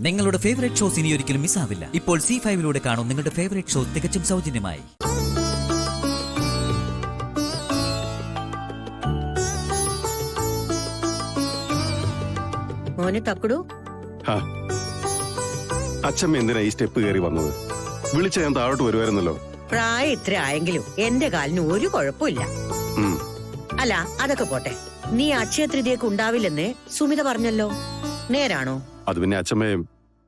നിങ്ങളുടെ favourite shows ഇനി ഒരിക്കലും മിസ്സാവില്ല. ഇപ്പോൾ C5 കാണും നിങ്ങളുടെ ഫേവറേറ്റ് ഷോ തികച്ചും സൗജന്യമായി. മോനെ തക്കടു, അച്ഛമ്മ എന്തിനാ ഈ സ്റ്റെപ്പ് കയറി വന്നത്? വിളിച്ച ഞാൻ താഴോട്ട് വരുമായിരുന്നല്ലോ. പ്രായം ഇത്ര ആയെങ്കിലും എന്റെ കാലിന് ഒരു കുഴപ്പമില്ല. അല്ല, അതൊക്കെ പോട്ടെ. നീ അക്ഷയ തൃതീയക്ക് ഉണ്ടാവില്ലെന്ന് സുമിത പറഞ്ഞല്ലോ, നേരാണോ? അത് പിന്നെ അച്ഛമ്മയെ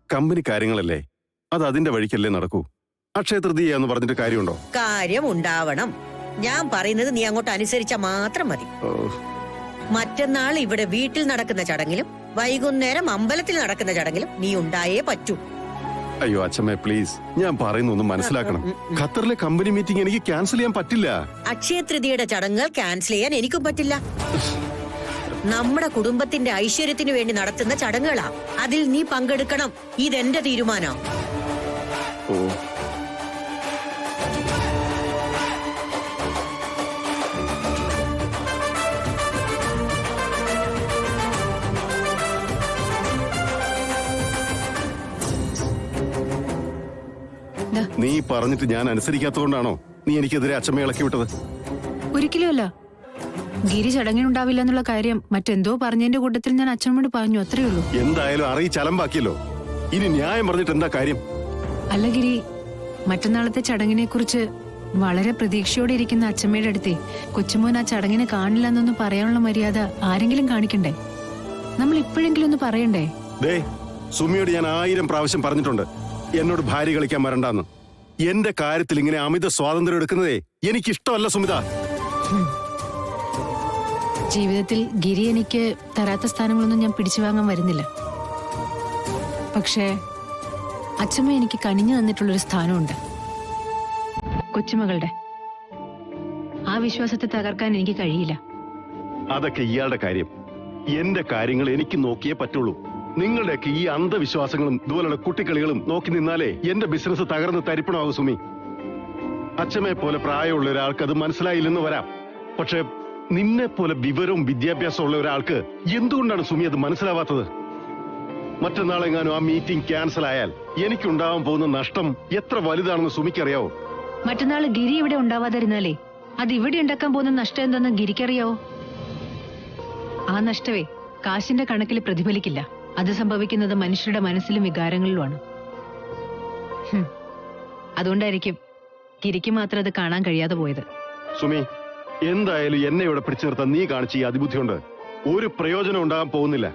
കമ്പനി കാര്യങ്ങളല്ലേ, അത് അതിന്റെ വഴിക്കല്ലേ നടക്കൂ. അക്ഷയ തൃതീയ എന്ന് പറഞ്ഞിട്ട് കാര്യമുണ്ടോ? കാര്യം ഉണ്ടാവണം. ഞാൻ പറയുന്നത് നീ അങ്ങോട്ട് അനുസരിച്ചാ മാത്രം മതി. മറ്റന്നാൾ ഇവിടെ വീട്ടിൽ നടക്കുന്ന ചടങ്ങിലും വൈകുന്നേരം അമ്പലത്തിൽ നടക്കുന്ന ചടങ്ങിലും നീ ഉണ്ടായേ പറ്റൂ. അയ്യോ അച്ഛമ്മേ പ്ലീസ്, ഞാൻ പറയുന്നൊന്ന് മനസ്സിലാക്കണം. ഖത്തറിലെ കമ്പനി മീറ്റിംഗ് എനിക്ക് ക്യാൻസൽ ചെയ്യാൻ പറ്റില്ല. അക്ഷയ തൃതീയയുടെ ചടങ്ങുകൾ ക്യാൻസൽ ചെയ്യാൻ എനിക്കും പറ്റില്ല. നമ്മുടെ കുടുംബത്തിന്റെ ഐശ്വര്യത്തിന് വേണ്ടി നടത്തുന്ന ചടങ്ങുകളാ, അതിൽ നീ പങ്കെടുക്കണം. ഇതെന്റെ തീരുമാനം. ഓ, നീ പറഞ്ഞിട്ട് ഞാൻ അനുസരിക്കാത്തതുകൊണ്ടാണോ നീ എനിക്കെതിരെ അച്ഛമ്മ ഇളക്കി വിട്ടത്? ഒരിക്കലുമല്ല. ഗിരി ചടങ്ങിനുണ്ടാവില്ല എന്നുള്ള കാര്യം മറ്റെന്തോ പറഞ്ഞതിന്റെ കൂട്ടത്തിൽ ഞാൻ അച്ഛനോട് പറഞ്ഞു, അത്രേ ഉള്ളൂ. എന്തായാലും അറിയിച്ചലമ്പാക്കിയല്ലോ, ഇനി ന്യായം പറഞ്ഞിട്ട് എന്താ കാര്യം? അല്ല ഗിരി, മറ്റന്നാളത്തെ ചടങ്ങിനെ കുറിച്ച് വളരെ പ്രതീക്ഷയോടെ ഇരിക്കുന്ന അച്ഛമ്മയുടെ അടുത്തേ കൊച്ചുമോൻ ആ ചടങ്ങിനെ കാണില്ല എന്നൊന്നും പറയാനുള്ള മര്യാദ ആരെങ്കിലും കാണിക്കണ്ടേ? നമ്മൾ ഇപ്പോഴെങ്കിലും ഒന്ന് പറയണ്ടേ? ദേ, സുമിയോട് ഞാൻ 1000 പ്രാവശ്യം പറഞ്ഞിട്ടുണ്ട് എന്നോട് ഭാര്യ കളിക്കാൻ വരണ്ടാന്ന്. എന്റെ കാര്യത്തിൽ ഇങ്ങനെ അമിത സ്വാതന്ത്ര്യം എടുക്കുന്നതേ എനിക്കിഷ്ടമല്ല സുമിത. ജീവിതത്തിൽ ഗിരി എനിക്ക് തരാത്ത സ്ഥാനങ്ങളൊന്നും ഞാൻ പിടിച്ചു വാങ്ങാൻ വരുന്നില്ല. പക്ഷേ അച്ഛമ്മ എനിക്ക് കനിഞ്ഞു തന്നിട്ടുള്ളൊരു സ്ഥാനമുണ്ട്, കൊച്ചുമകളുടെ. ആ വിശ്വാസത്തെ തകർക്കാൻ എനിക്ക് കഴിയില്ല. അതൊക്കെ ഇയാളുടെ കാര്യം. എന്റെ കാര്യങ്ങൾ എനിക്ക് നോക്കിയേ പറ്റുള്ളൂ. നിങ്ങളുടെയൊക്കെ ഈ അന്ധവിശ്വാസങ്ങളും ഇതുപോലുള്ള കുട്ടിക്കളികളും നോക്കി നിന്നാലേ എന്റെ ബിസിനസ് തകർന്ന് തരിപ്പണമാകും സുമി. അച്ഛമ്മയെ പോലെ പ്രായമുള്ള ഒരാൾക്ക് അത് മനസ്സിലായില്ലെന്ന് വരാം. പക്ഷെ നിന്നെ പോലെ വിവരവും വിദ്യാഭ്യാസവും ഉള്ള ഒരാൾക്ക് എന്തുകൊണ്ടാണ് സുമി അത് മനസ്സിലാവാത്തത്? മറ്റന്നാളെങ്ങാനും ആ മീറ്റിംഗ് ക്യാൻസൽ ആയാൽ എനിക്കുണ്ടാവാൻ പോകുന്ന നഷ്ടം എത്ര വലുതാണെന്ന് സുമിക്കറിയാവോ? മറ്റന്നാൾ ഗിരി ഇവിടെ ഉണ്ടാവാതിരുന്നാലേ അത് ഇവിടെ ഉണ്ടാക്കാൻ പോകുന്ന നഷ്ടം എന്തെന്ന് ഗിരിക്കറിയാവോ? ആ നഷ്ടമേ കാശിന്റെ കണക്കിൽ പ്രതിഫലിക്കില്ല. അത് സംഭവിക്കുന്നത് മനുഷ്യരുടെ മനസ്സിലും വികാരങ്ങളിലുമാണ്. അതുകൊണ്ടായിരിക്കും ഗിരിക്ക് മാത്രം അത് കാണാൻ കഴിയാതെ പോയത്. സുമി, എന്തായാലും എന്നെ ഇവിടെ പിടിച്ചു നിർത്താൻ നീ കാണിച്ച ഈ അതിബുദ്ധിയുണ്ട് ഒരു പ്രയോജനം ഉണ്ടാകാൻ പോകുന്നില്ല.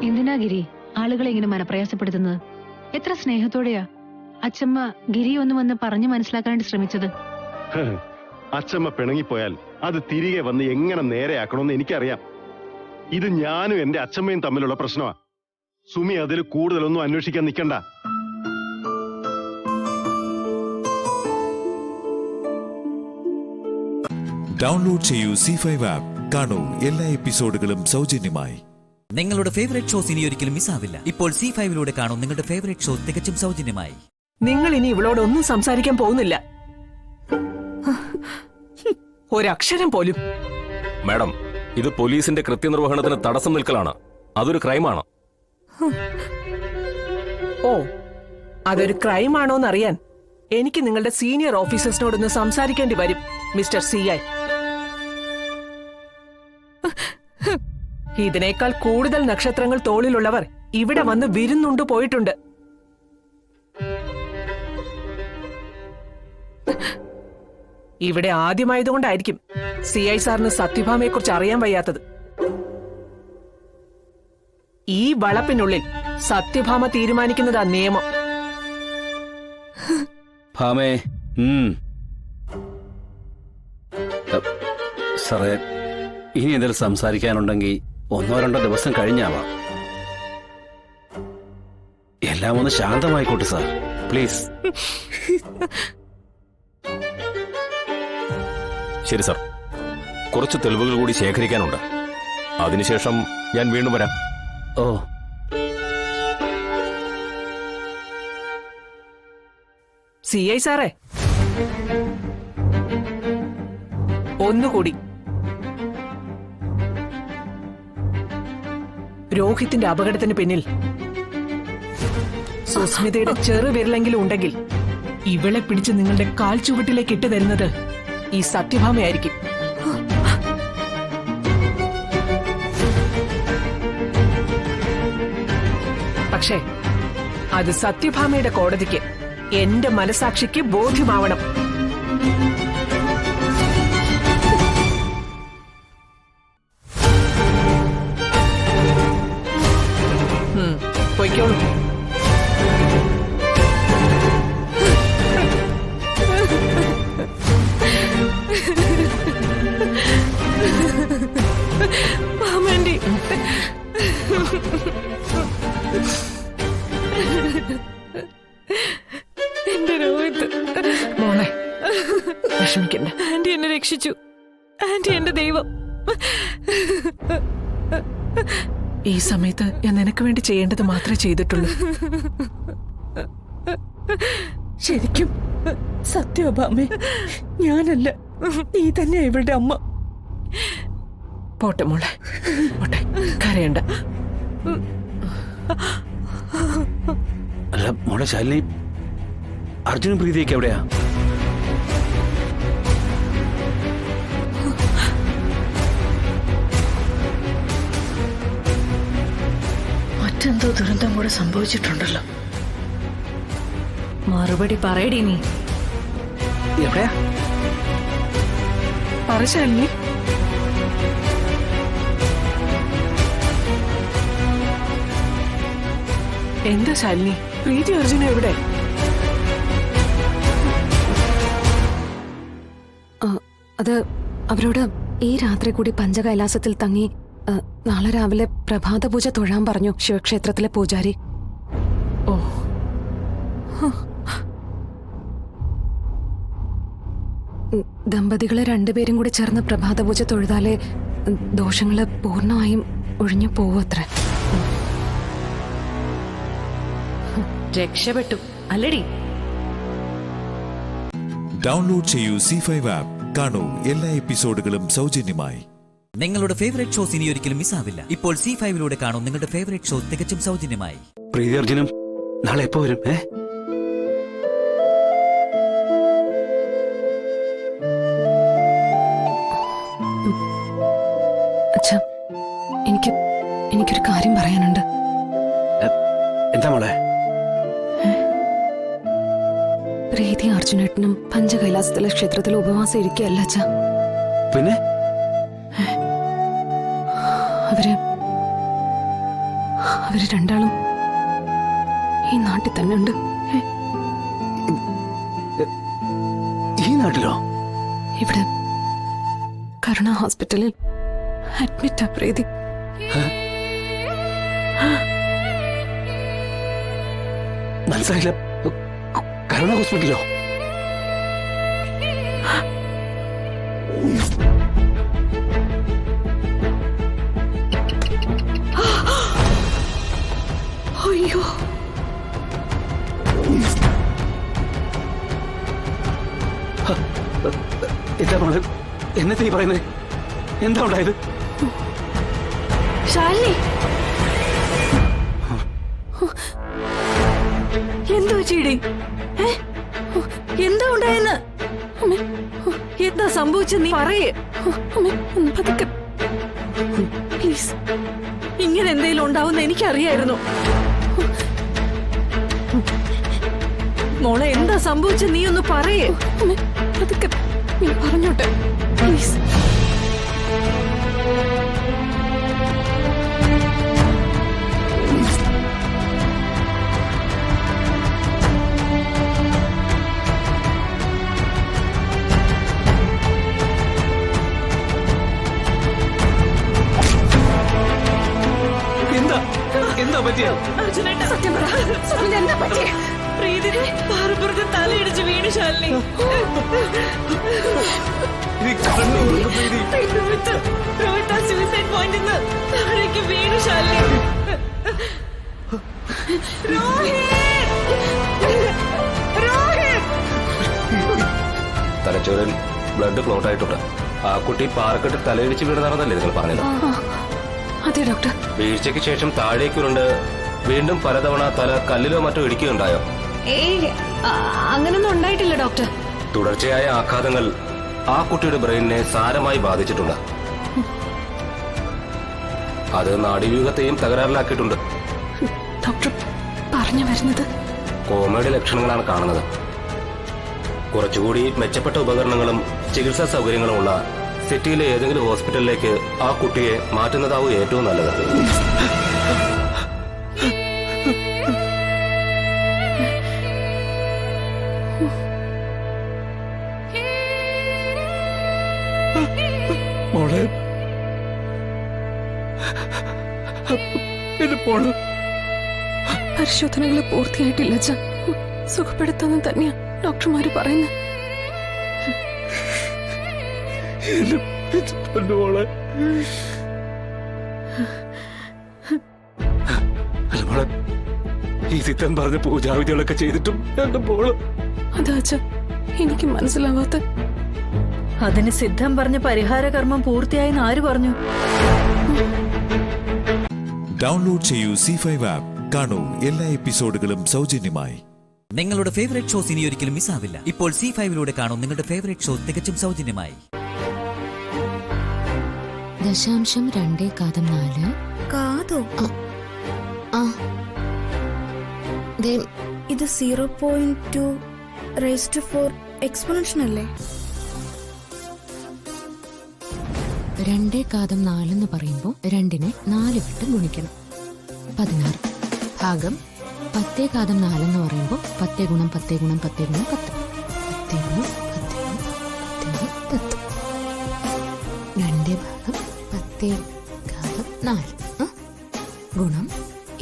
എന്തിനാ ഗിരി ആളുകളെ ഇങ്ങനെ മനപ്രയാസപ്പെടുത്തുന്നത്? എത്ര സ്നേഹത്തോടെയാ അച്ഛമ്മ ഗിരി ഒന്ന് വന്ന് പറഞ്ഞു മനസ്സിലാക്കാനായിട്ട് ശ്രമിച്ചത്. അച്ഛമ്മ പിണങ്ങിപ്പോയാൽ അത് തിരികെ വന്ന് എങ്ങനെ നേരെയാക്കണമെന്ന് എനിക്കറിയാം. ഇത് ഞാനും എന്റെ അച്ഛമ്മയും തമ്മിലുള്ള പ്രശ്നമാ. സുമി അതിൽ കൂടുതലൊന്നും അന്വേഷിക്കാൻ നിൽക്കണ്ട. ഡൗൺലോഡ് ചെയ്യൂ C5 ആപ്പ്. കാണൂ എല്ലാ എപ്പിസോഡുകളും സൗജന്യമായി. നിങ്ങളുടെ ഫേവറേറ്റ് ഷോസ് ഇനി ഒരിക്കലും മിസ്സാവില്ല. ഇപ്പോൾ C5 കാണും നിങ്ങളുടെ ഫേവറേറ്റ് ഷോ തികച്ചും സൗജന്യമായി. നിങ്ങൾ ഇനി ഇവളോട് ഒന്നും സംസാരിക്കാൻ പോകുന്നില്ല, ഒരക്ഷരം പോലും. മാഡം, ഇത് പോലീസിന്റെ കൃത്യനിർവഹണത്തിന് തടസ്സം നിൽക്കലാണ്. അതൊരു ക്രൈമാണ്. ഓ, അതൊരു ക്രൈമാണോന്നറിയാൻ എനിക്ക് നിങ്ങളുടെ സീനിയർ ഓഫീസേഴ്സിനോടൊന്ന് സംസാരിക്കേണ്ടി വരും, മിസ്റ്റർ CI. ഇതിനേക്കാൾ കൂടുതൽ നക്ഷത്രങ്ങൾ തോളിലുള്ളവർ ഇവിടെ വന്ന് വിരുന്നുണ്ട് പോയിട്ടുണ്ട്. ഇവിടെ ആദ്യമായതുകൊണ്ടായിരിക്കും CI സാറിന് സത്യഭാമയെ കുറിച്ച് അറിയാൻ വയ്യാത്തത്. ഈ വളപ്പിനുള്ളിൽ സത്യഭാമ തീരുമാനിക്കുന്നതാ നിയമം. ഭാമേ, സാറേ, ഇനി ഇതിൽ സംസാരിക്കാനുണ്ടെങ്കിൽ 1-2 ദിവസം കഴിഞ്ഞാവാം. എല്ലാം ഒന്ന് ശാന്തമായിക്കോട്ടെ സാർ, പ്ലീസ്. ശരി സാർ, കുറച്ച് തെളിവുകൾ കൂടി ശേഖരിക്കാനുണ്ട്. അതിനുശേഷം ഞാൻ വീണ്ടും വരാം. ഓ, CI സാറേ, ഒന്നുകൂടി. രോഹിത്തിന്റെ അപകടത്തിന് പിന്നിൽ സുസ്മിതയുടെ ചെറുവിരലെങ്കിലും ഉണ്ടെങ്കിൽ ഇവളെ പിടിച്ച് നിങ്ങളുടെ കാൽ ചുവട്ടിലേക്ക് ഇട്ട് തരുന്നത് ഈ സത്യഭാമയായിരിക്കും. പക്ഷേ അത് സത്യഭാമയുടെ കോടതിക്ക് എന്റെ മനസാക്ഷിക്ക് ബോധ്യമാവണം. പൊയ്ക്കോളൂ. മാമന്റി, എന്റെ രോഹിത്. മോളെ വിഷമിക്കണ്ട. ആന്റി എന്നെ രക്ഷിച്ചു. ആന്റി എന്റെ ദൈവം. ഈ സമയത്ത് ഞാൻ നിനക്ക് വേണ്ടി ചെയ്യേണ്ടത് മാത്രമേ ചെയ്തിട്ടുള്ളൂ. ശരിക്കും സത്യഭാമേ, ഞാനല്ല, നീ തന്നെയാ ഇവളുടെ അമ്മ. പോട്ടെ മോളെ, പോട്ടെ, കരയണ്ട. അല്ല മോളെ ശാലിനി, അർജുനും പ്രീതിയൊക്കെ എവിടെയാ? മറ്റെന്തോ ദുരന്തം കൂടെ സംഭവിച്ചിട്ടുണ്ടല്ലോ. മറുപടി പറയടി നീ. എവിടെയാ? പറശാലിനി, എന്താ ശാലിനി, പ്രീതി അർജുന എവിടെ? അത് അവരോട് ഈ രാത്രി കൂടി പഞ്ചകൈലാസത്തിൽ തങ്ങി നാളെ രാവിലെ പ്രഭാത പൂജ തൊഴാൻ പറഞ്ഞു ശിവക്ഷേത്രത്തിലെ പൂജാരി. ഓ, ദമ്പതികളെ രണ്ടുപേരും കൂടി ചേർന്ന് പ്രഭാത പൂജ തൊഴുതാലേ ദോഷങ്ങള് പൂർണ്ണമായും ഒഴിഞ്ഞു പോവത്രേ. രക്ഷപ്പെട്ടു അല്ലടി. ഡൗൺലോഡ് ചെയ്യൂ C5 ആപ്പ്. കാണൂ എല്ലാ എപ്പിസോഡുകളും സൗജന്യമായി. നിങ്ങളുടെ ഫേവറേറ്റ് ഷോസ് ഇനി ഒരിക്കലും മിസ്സാവില്ല. ഇപ്പോൾ C5 കാണൂ നിങ്ങളുടെ ഫേവറേറ്റ് ഷോ തികച്ചും സൗജന്യമായി. പ്രീതി അർജുനും നാളെ എപ്പോ വരും? അച്ഛാ, എനിക്കൊരു കാര്യം പറയാനുണ്ട്. എന്താ മോളെ? പ്രീതി അർജുനേട്ടനും പഞ്ചകൈലാസത്തിലെ ക്ഷേത്രത്തിൽ ഉപവാസം ഇരിക്കുകയല്ല അച്ഛാ. പിന്നെ അവര് രണ്ടാളും ഈ നാട്ടിൽ തന്നെ ഉണ്ട്. ഈ നാട്ടിലോ? ഇവിടെ കരുണ ഹോസ്പിറ്റലിൽ അഡ്മിറ്റാ പ്രീതി. മനസ്സിലായില്ല. കരുണ ഹോസ്പിറ്റലോ? അയ്യോ, എന്താ മോളെ, എന്നത്തെ ഈ പറയുന്നത്? എന്താ ഉണ്ടായത്? ശാലിനി, എന്താ ചെയ്യടി? എന്താ ഉണ്ടായെന്ന്? എന്താ സംഭവിച്ചെന്ന് നീ പറയേ. പ്ലീസ്, ഇങ്ങനെ എന്തെങ്കിലും ഉണ്ടാവുന്ന എനിക്കറിയായിരുന്നു. മോളെ, എന്താ സംഭവിച്ചെന്ന് നീ ഒന്ന് പറയേ. അതൊക്കെ ഞാൻ പറഞ്ഞോട്ടെ, പ്ലീസ്. എന്താ പറ്റിയ? സത്യം പറ, എന്താ പറ്റിയേ? പ്രീതിനെ പാറപ്പുറത്ത് തലയിടിച്ച് വീണ് ശാലിനി. രോഹിത് സൂസൈഡ് പോയിന്റിൽ നിന്ന് താഴേക്ക് വീണ് ശാലിനി. തലച്ചോറിൽ ബ്ലഡ് ക്ലോട്ട് ആയിട്ടുണ്ട്. ആ കുട്ടി പാറക്കെട്ട് തലയിടിച്ച് വീണതാണെന്നല്ലേ നിങ്ങൾ പറഞ്ഞത്? അതെ ഡോക്ടർ. വീഴ്ചയ്ക്ക് ശേഷം താഴേക്കുരുണ്ട് വീണ്ടും പലതവണ തല കല്ലിലോ മറ്റോ ഇടിക്കുകയുണ്ടായോ? ഏയ് അങ്ങനൊന്നും ഉണ്ടായിട്ടില്ല ഡോക്ടർ. തുടർച്ചയായ ആഘാതങ്ങൾ ആ കുട്ടിയുടെ ബ്രെയിനിനെ സാരമായി ബാധിച്ചിട്ടുണ്ട്. അത് നാഡീവ്യൂഹത്തെയും തകരാറിലാക്കിയിട്ടുണ്ട്. ഡോക്ടർ പറഞ്ഞു വരുന്നത് കോമയുടെ ലക്ഷണങ്ങളാണ് കാണുന്നത്. കുറച്ചുകൂടി മെച്ചപ്പെട്ട ഉപകരണങ്ങളും ചികിത്സാ സൗകര്യങ്ങളുമുള്ള സിറ്റിയിലെ ഏതെങ്കിലും ഹോസ്പിറ്റലിലേക്ക് ആ കുട്ടിയെ മാറ്റുന്നതാവും ഏറ്റവും നല്ലത്. മോളെ പരിശോധനകൾ പൂർത്തിയായിട്ടില്ല അച്ഛാ. സുഖപ്പെടുത്താന്ന് തന്നെയാ ഡോക്ടർമാര് പറയുന്നത്. മോളെ മോളെ ഈ സിദ്ധൻ പറഞ്ഞ പൂജാവിധികളൊക്കെ ചെയ്തിട്ടും എന്റെ മോള് അതാ അച്ഛാ എനിക്ക് മനസ്സിലാവാത്ത. അതിന് സിദ്ധം പറഞ്ഞ പരിഹാര കർമ്മം പൂർത്തിയായെന്ന് ആര് പറഞ്ഞു? ഡൗൺലോഡ് ചെയ്യൂ C5 ആപ്പ്. കാണൂ എല്ലാ എപ്പിസോഡുകളും സൗജന്യമായി. നിങ്ങളുടെ ഫേവറേറ്റ് ഷോസ് ഇനി ഒരിക്കലും മിസ്സാവില്ല. ഇപ്പോൾ C5ലൂടെ കാണൂ നിങ്ങളുടെ ഫേവറേറ്റ് ഷോ തികച്ചും സൗജന്യമായി. 0.2 കാതോ ഇത് 0.2 raised to 4 എക്സ്പോണൻഷ്യൽ അല്ലേ? 2.4 എന്ന് പറയുമ്പോൾ 2നെ 4 വിട്ട് ഗുണിക്കണം. 16 ഭാഗം 10.4 എന്ന് പറയുമ്പോൾ 10 ഗുണം 10 ഗുണം 10 ഗുണം 10 10 ഗുണം 10 10 2 ഭാഗം 10.4 ഗുണം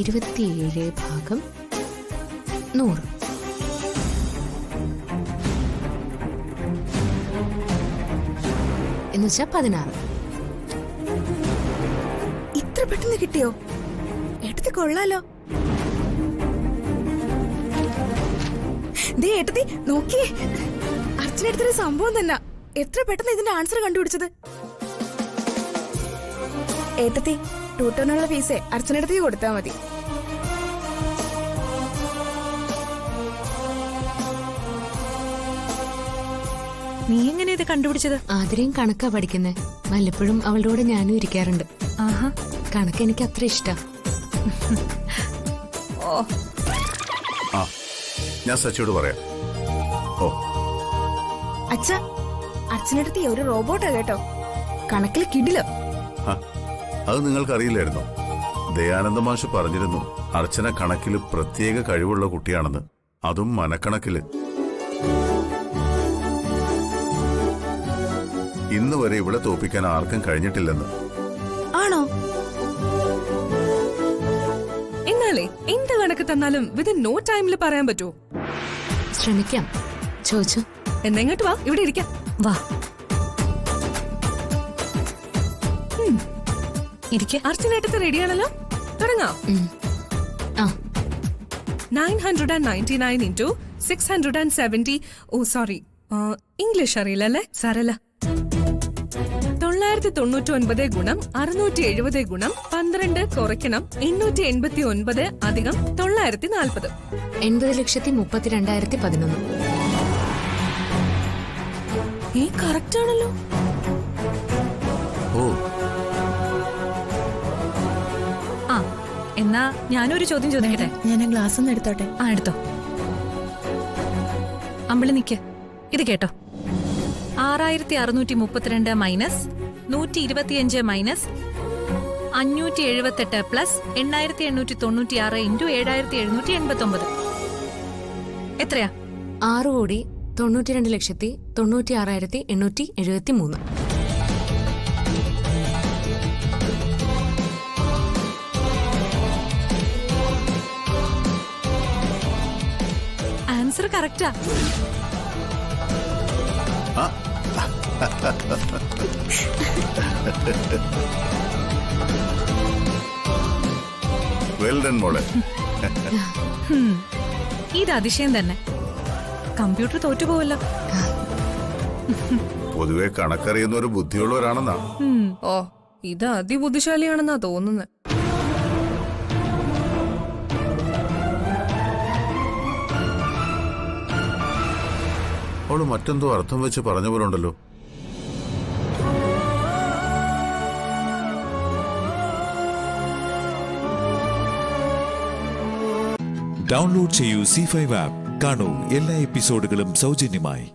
27 ഭാഗം 100. എന്നുവെച്ചാ 16. ഇത്ര പെട്ടെന്ന് കിട്ടിയോ? എടുത്ത് കൊള്ളാലോ. ദേ ഏട്ടത്തി നോക്കിയേ, അച്ഛനെടുത്തൊരു സംഭവം തന്നെ. എത്ര പെട്ടെന്ന് ഇതിന്റെ ആൻസർ കണ്ടുപിടിച്ചത്. ഏട്ടത്തി ട്യൂട്ടറിനുള്ള ഫീസേ അർച്ചനടുത്തേക്ക് കൊടുത്താൽ മതി. നീ എങ്ങനെ ഇത് കണ്ടുപിടിച്ചത്? ആദ്യം കണക്കാ പഠിക്കുന്നേ. വല്ലപ്പോഴും അവളുടെ കൂടെ ഞാനും ഇരിക്കാറുണ്ട്. ആഹാ, കണക്ക് എനിക്ക് അത്ര ഇഷ്ടാ. ഞാൻ സച്ചിയോട് പറയാം. ഓ അച്ഛ, അച്ഛനടുത്ത് ഒരു റോബോട്ടാ കേട്ടോ. കണക്കിൽ കിടില. അത് നിങ്ങൾക്കറിയില്ലായിരുന്നോ? ദയാനന്ദ മാഷ് പറഞ്ഞിരുന്നു അർച്ചന കണക്കിൽ പ്രത്യേക കഴിവുള്ള കുട്ടിയാണെന്ന്, അതും മനക്കണക്കില്. ഇന്ന് വരെ ഇവിടെ തോപ്പിക്കാൻ ആർക്കും കഴിഞ്ഞിട്ടില്ലെന്ന്. ആണോ? എന്നാലേ എന്ത് കണക്ക് തന്നാലും വിതിൻ നോ ടൈമിൽ പറയാൻ പറ്റുമോ? ശ്രമിക്കാം. ചോദിച്ചു. എന്നെങ്ങോട്ട് വാ, ഇവിടെ ഇരിക്കാം. വാ ഇരിക്കെ. അർച്ചനേട്ടത്ത് റെഡിയാണല്ലോ, തുടങ്ങാം. 999 into 670. ഓ സോറി, ഇംഗ്ലീഷ് അറിയില്ലല്ലേ? സാരല്ല. 999 ഗുണം 670 ഗുണം 12 കുറയ്ക്കണം 889 അധികം 940. 80,32,011. ഈ കറക്റ്റ് ആണല്ലോ. ഓ ആ, എന്നാ ഞാനൊരു ചോദ്യം ചോദിക്കട്ടെ? ഞാൻ ഗ്ലാസ് ഒന്ന് എടുത്തോട്ടെ. ആ എടുത്തോ. അമ്പിളി നിക്ക്, ഇത് കേട്ടോ. 6632 മൈനസ് 125 മൈനസ് 578 പ്ലസ് 8896 ഇൻറ്റു 7789 എത്രയാ? 6,92,96,873. Answer correct. വെൽ ഡൺ മോളെ. ഇത് അതിശയം തന്നെ. കമ്പ്യൂട്ടർ തോറ്റുപോവല്ലോ. പൊതുവെ കണക്കറിയുന്ന ഒരു ബുദ്ധിയുള്ളവരാണെന്നാ. ഓ, ഇത് അതിബുദ്ധിശാലിയാണെന്നാ തോന്നുന്നത്. അവള് മറ്റെന്തോ അർത്ഥം വെച്ച് പറഞ്ഞ പോലെ ഉണ്ടല്ലോ. ഡൗൺലോഡ് ചെയ്യൂ C5 ആപ്പ്. കാണൂ എല്ലാ എപ്പിസോഡുകളും സൗജന്യമായി.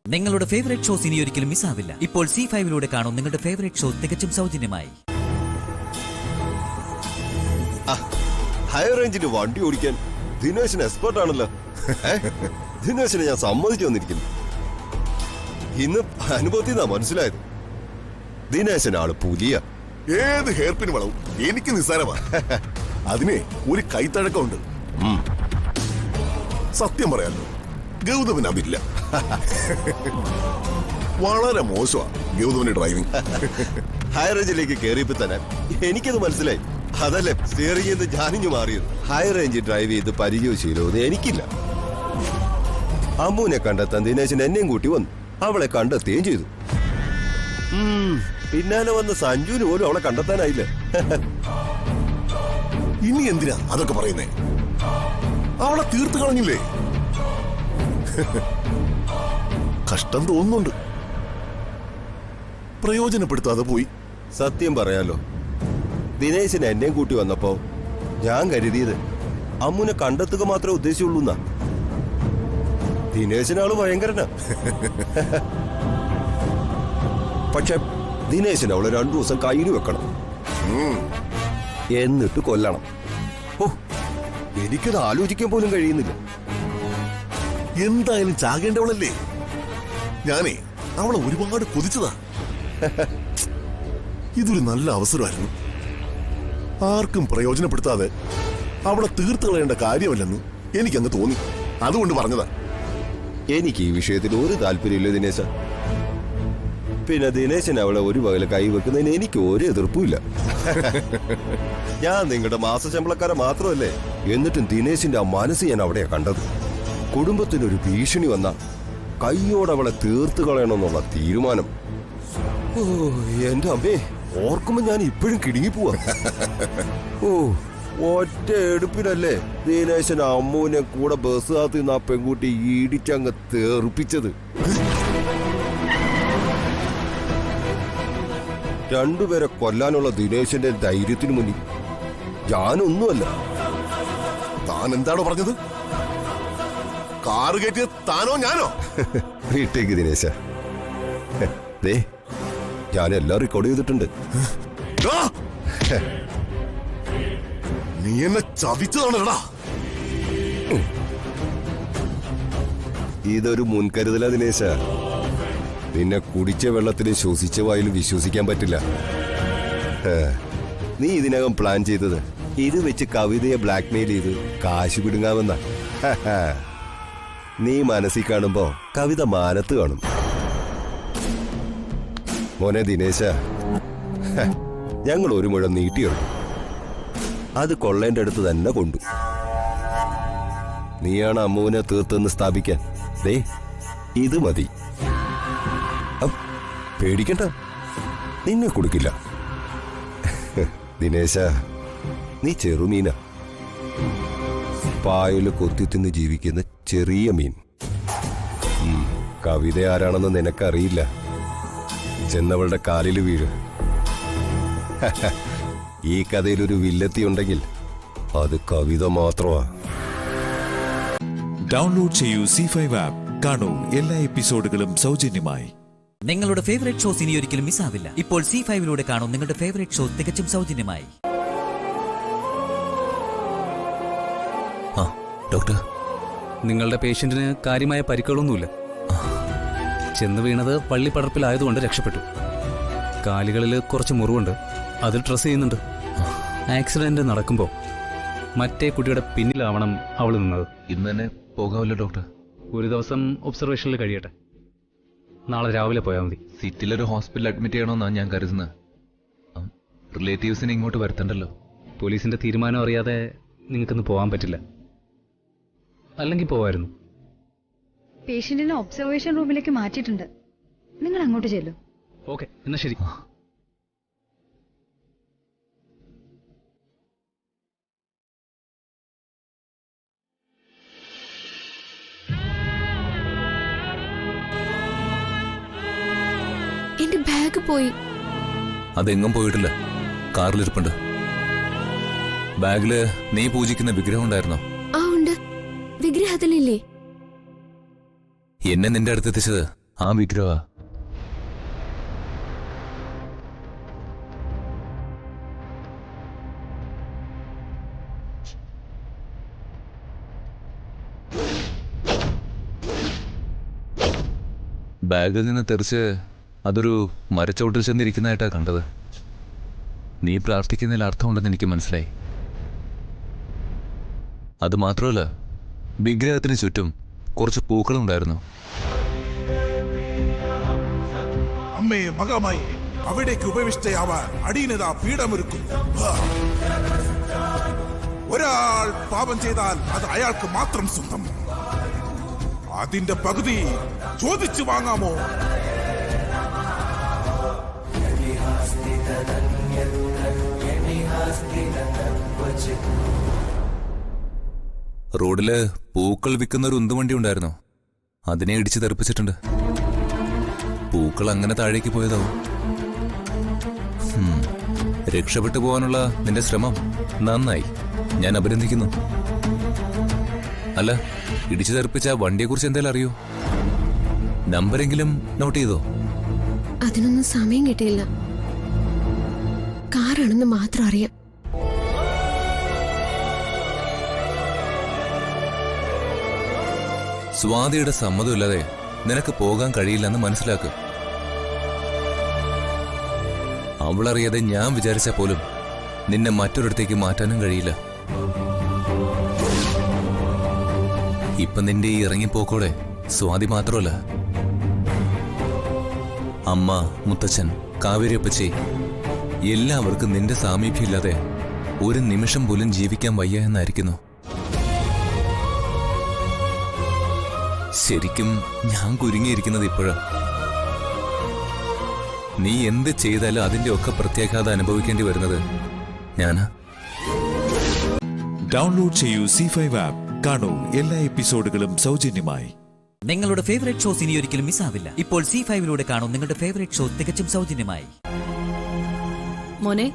നിങ്ങളുടെ ഫേവറേറ്റ് ഷോസ് ഇനി ഒരിക്കലും മിസ്സാവില്ല. ഇപ്പോൾ C5ലൂടെ കാണൂ നിങ്ങളുടെ ഫേവറേറ്റ് ഷോ തികച്ചും സൗജന്യമായി. ഹൈ റേഞ്ചിൽ വണ്ടി ഓടിക്കാൻ ദിനേശിന് എക്സ്പെർട്ട് ആണല്ലോ. ദിനേശിനെ ഞാൻ സമ്മതിച്ചു വന്നിരിക്കുന്നു. ഇന്ന് അനുഭവത്തിൽ നിന്നാ മനസ്സിലായത് ദിനേശൻ ആള് പുലിയ. ഏത് ഹെയർപിൻ വളവും എനിക്ക് നിസ്സാരമാ. അതിനെ ഒരു കൈത്തഴക്കമുണ്ട്. സത്യം പറയാലോ, ഗൗതമൻ അതില്ല. വളരെ മോശമാ ഗൗതമന്റെ ഡ്രൈവിംഗ്. ഹൈ റേഞ്ചിലേക്ക് കയറിയപ്പോ തന്നെ എനിക്കത് മനസ്സിലായി. അതല്ലേ സ്റ്റിയറിംഗ് ഞാനിഞ്ഞു മാറിയത്. ഹൈ റേഞ്ച് ഡ്രൈവ് ചെയ്ത് പരിചയശീലമൊന്നും എനിക്കില്ല. അമ്മുവിനെ കണ്ടെത്താൻ ദിനേശൻ എന്നെയും കൂട്ടി വന്നു. അവളെ കണ്ടെത്തുകയും ചെയ്തു. പിന്നാലെ വന്ന് സഞ്ജുവിന് പോലും അവളെ കണ്ടെത്താനായില്ല. ഇനി എന്തിനാ അതൊക്കെ പറയുന്നേ? അവളെ തീർത്ത് കളഞ്ഞില്ലേ? കഷ്ടം തോന്നുന്നുണ്ട്. പ്രയോജനപ്പെടുത്താതെ പോയി. സത്യം പറയാലോ, ദിനേശിന് എന്നെയും കൂട്ടി വന്നപ്പോ ഞാൻ കരുതിയത് അമ്മുനെ കണ്ടെത്തുക മാത്രമേ ഉദ്ദേശിച്ചുള്ളൂ എന്നാ. ദിനേശനാള് ഭയങ്കരനാ. പക്ഷെ ദിനേശന് അവളെ 2 ദിവസം കയ്യിൽ വെക്കണം, എന്നിട്ട് കൊല്ലണം. ഓ, എനിക്കത് ആലോചിക്കാൻ പോലും കഴിയുന്നില്ല. എന്തായാലും ചാകേണ്ടവളല്ലേ? ഞാനേ അവളെ ഒരുപാട് കൊതിച്ചതാ. ഇതൊരു നല്ല അവസരമായിരുന്നു. ആർക്കും പ്രയോജനപ്പെടുത്താതെ അവളെ തീർത്ത് കളയേണ്ട കാര്യമല്ലെന്ന് എനിക്കങ്ങ് തോന്നി. അതുകൊണ്ട് പറഞ്ഞതാ. എനിക്ക് ഈ വിഷയത്തിൽ ഒരു താല്പര്യമില്ല ദിനേശ. പിന്നെ ദിനേശൻ അവളെ ഒരു പകല് കൈവെക്കുന്നതിന് എനിക്ക് ഒരു എതിർപ്പുമില്ല. ഞാൻ നിങ്ങളുടെ മാസശമ്പളക്കാരെ മാത്രമല്ലേ. എന്നിട്ടും ദിനേശിന്റെ ആ മനസ്സ് ഞാൻ അവിടെയാ കണ്ടത്. കുടുംബത്തിനൊരു ഭീഷണി വന്ന കയ്യോടവളെ തീർത്ത് കളയണമെന്നുള്ള തീരുമാനം. ഓ എന്റെ അമ്മേ, ഓർക്കുമ്പോ ഞാൻ ഇപ്പോഴും കിടുങ്ങിപ്പോവാ. ഓ, ഒറ്റ എടുപ്പിനല്ലേ ദിനേശൻ അമ്മുവിനെ കൂടെ ബസ്സകത്ത് നിന്ന് ആ പെൺകുട്ടി ഇടിച്ചങ്ങ് തെറിപ്പിച്ചത്. 2 പേരെ കൊല്ലാനുള്ള ദിനേശന്റെ ധൈര്യത്തിന് മുന്നിൽ ഞാനൊന്നുമല്ല. താൻ എന്താണോ പറഞ്ഞത്? കാറ് കയറ്റിയ താനോ ഞാനോ? വീട്ടേക്ക് ദിനേശ. ദേ, ഞാൻ എല്ലാം റെക്കോർഡ് ചെയ്തിട്ടുണ്ട്. നീ എന്നെ ചതിച്ചതാണല്ലടാ. ഇതൊരു മുൻകരുതല ദിനേശ. നിന്നെ കുടിച്ച വെള്ളത്തിലും ശ്വസിച്ച വായിലും വിശ്വസിക്കാൻ പറ്റില്ല. നീ ഇതിനകം പ്ലാൻ ചെയ്തത് ഇത് വെച്ച് കവിതയെ ബ്ലാക്ക്മെയിൽ ചെയ്ത് കാശ് പിടുങ്ങാമെന്ന. നീ മനസ്സിൽ കാണുമ്പോ കവിത മാനത്ത് കാണും. മോനെ ദിനേശ, ഞങ്ങൾ ഒരു മുഴം നീട്ടിയെടുക്കും. അത് കൊള്ളേന്റെ അടുത്ത് തന്നെ കൊണ്ടു. നീയാണ് അമ്മുവിനെ തീർത്തെന്ന് സ്ഥാപിക്കാൻ. ദേ, ഇത് മതി. പേടിക്കണ്ട, നിന്നെ കൊടുക്കില്ല. ദിനേശ, നീ ചെറുമീന. പായല് കൊത്തി തിന്ന് ജീവിക്കുന്ന ചെറിയ മീൻ. കവിത ആരാണെന്ന് നിനക്കറിയില്ല. ചെന്നവളുടെ കാലിൽ വീഴ്. ഈ കഥയിലൊരു വില്ലത്തി ഉണ്ടെങ്കിൽ അത് കവിത മാത്രമാ. ഡൗൺലോഡ് ചെയ്യൂ C5 ആപ്പ്. കാണൂ എല്ലാ എപ്പിസോഡുകളും സൗജന്യമായി. നിങ്ങളുടെ ഫേവറേറ്റ് ഷോസ് ഇനി ഒരിക്കലും മിസ്സാവില്ല. ഇപ്പോൾ C5ലൂടെ കാണൂ നിങ്ങളുടെ ഫേവറേറ്റ് ഷോ തികച്ചും സൗജന്യമായി. ഡോക്ടർ, നിങ്ങളുടെ പേഷ്യന്റിന് കാര്യമായ പരിക്കുകളൊന്നുമില്ല. ചെന്ന് വീണത് പള്ളിപ്പടർപ്പിലായതുകൊണ്ട് രക്ഷപ്പെട്ടു. കാലുകളിൽ കുറച്ച് മുറിവുണ്ട്, അത് ഡ്രസ് ചെയ്യുന്നുണ്ട്. ആക്സിഡന്റ് നടക്കുമ്പോൾ മറ്റേ കുട്ടിയുടെ പിന്നിലാവണം അവൾ നിന്നത്. ഇന്ന് തന്നെ പോകാമല്ലോ ഡോക്ടർ? ഒരു ദിവസം ഒബ്സർവേഷനിൽ കഴിയട്ടെ. നാളെ രാവിലെ പോയാൽ മതി. സിറ്റിയിലൊരു ഹോസ്പിറ്റലിൽ അഡ്മിറ്റ് ചെയ്യണമെന്നാണ് ഞാൻ കരുതുന്നത്. റിലേറ്റീവ്സിനെ ഇങ്ങോട്ട് വരുത്തണ്ടല്ലോ. പോലീസിന്റെ തീരുമാനം അറിയാതെ നിങ്ങൾക്കൊന്ന് പോകാൻ പറ്റില്ല. അല്ലെങ്കിൽ പോവായിരുന്നു. പേഷ്യന്റിനെ ഒബ്സർവേഷൻ റൂമിലേക്ക് മാറ്റിയിട്ടുണ്ട്. നിങ്ങൾ അങ്ങോട്ട് ചെല്ലൂ. ഓക്കെ, എന്നാ ശരി. ബാഗ് പോയി. അതെങ്ങും പോയിട്ടില്ല, കാറിലിരിപ്പുണ്ട്. ബാഗില് നീ പൂജിക്കുന്ന വിഗ്രഹം ഉണ്ടായിരുന്നോ? ആ ഉണ്ട്, വിഗ്രഹത്തിലില്ലേ? എന്നെ നിന്റെ അടുത്ത് എത്തിച്ചത് ആ വിഗ്രഹ. ബാഗിൽ നിന്ന് തെറിച്ച് അതൊരു മരച്ചോട്ടിൽ ചെന്നിരിക്കുന്നതായിട്ടാ കണ്ടത്. നീ പ്രാർത്ഥിക്കുന്നതിൽ അർത്ഥമുണ്ടെന്ന് എനിക്ക് മനസ്സിലായി. അത് മാത്രമല്ല, വിഗ്രഹത്തിന് ചുറ്റും കുറച്ച് പൂക്കളുണ്ടായിരുന്നു. അമ്മേ മകമായി അവിടേക്ക് ഉപവിഷ്ടയാവാൻ അടിയനതാ പീഠമൊരുക്കുന്നു. ഒരാൾ പാപം ചെയ്താൽ അത് അയാൾക്ക് മാത്രം സ്വന്തം. അതിന്റെ പകുതി ചോദിച്ചു വാങ്ങാമോ? റോഡില് പൂക്കൾ വിൽക്കുന്ന ഒരു ഉന്തുവണ്ടി ഉണ്ടായിരുന്നു. അതിനെ ഇടിച്ച് തെറിപ്പിച്ചിട്ടുണ്ട്. പൂക്കൾ അങ്ങനെ താഴേക്ക് പോയതാവും. രക്ഷപ്പെട്ടു പോകാനുള്ള നിന്റെ ശ്രമം നന്നായി, ഞാൻ അഭിനന്ദിക്കുന്നു. അല്ല, ഇടിച്ചു തെറിപ്പിച്ച വണ്ടിയെക്കുറിച്ച് എന്തായാലും അറിയോ? നമ്പരെങ്കിലും നോട്ട് ചെയ്തോ? അതിനൊന്നും സമയം കിട്ടിയില്ല. കാറാണെന്ന് മാത്രം അറിയാം. സ്വാതിയുടെ സമ്മതമില്ലാതെ നിനക്ക് പോകാൻ കഴിയില്ലെന്ന് മനസ്സിലാക്കുക. അവളറിയാതെ ഞാൻ വിചാരിച്ച പോലും നിന്നെ മറ്റൊരിടത്തേക്ക് മാറ്റാനും കഴിയില്ല. ഇപ്പൊ നിന്റെ ഈ ഇറങ്ങിപ്പോക്കോടെ സ്വാതി മാത്രമല്ല, അമ്മ, മുത്തച്ഛൻ, കാവേരിയപ്പച്ചി എല്ലാവർക്കും നിന്റെ സാമീപ്യമില്ലാതെ ഒരു നിമിഷം പോലും ജീവിക്കാൻ വയ്യ എന്നായിരിക്കുന്നു. ശരിക്കും ഞാൻ കുരുങ്ങിയിരിക്കുന്നത് ഇപ്പോഴാ. നീ എന്ത് ചെയ്താലും അതിന്റെ ഒക്കെ പ്രത്യാഘാതം അനുഭവിക്കേണ്ടി വരുന്നത് ഞാനാ. ഡൗൺലോഡ് ചെയ്യൂ C5 ആപ്പ്. കാണൂ എല്ലാ എപ്പിസോഡുകളും സൗജന്യമായി. നിങ്ങളുടെ ഫേവറേറ്റ് ഷോസ് ഇനി ഒരിക്കലും മിസ്സാവില്ല. ഇപ്പോൾ C5 കാണൂ നിങ്ങളുടെ ഫേവറേറ്റ് ഷോ തികച്ചും സൗജന്യമായി. മോനെ,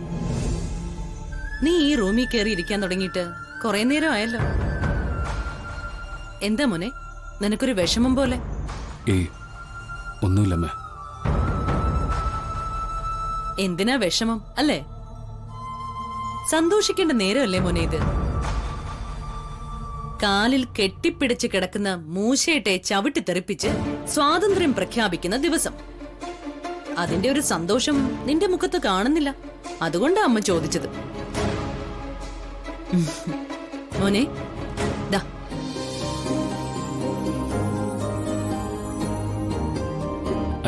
നീ ഈ റൂമിൽ കയറി ഇരിക്കാൻ തുടങ്ങിയിട്ട് കുറെ നേരം ആയല്ലോ. എന്താ മോനെ, നിനക്കൊരു വിഷമം പോലെ? ഒന്നുമില്ലമ്മേ. എന്തിനാ വിഷമം അല്ലേ? സന്തോഷിക്കേണ്ട നേരമല്ലേ മോനെ ഇത്? കാലിൽ കെട്ടിപ്പിടിച്ച് കിടക്കുന്ന മൂശയട്ടെ ചവിട്ടി തെറിപ്പിച്ച് സ്വാതന്ത്ര്യം പ്രഖ്യാപിക്കുന്ന ദിവസം. അതിന്റെ ഒരു സന്തോഷം നിന്റെ മുഖത്ത് കാണുന്നില്ല. അതുകൊണ്ടാ അമ്മ ചോദിച്ചത്. മോനെ, ദാ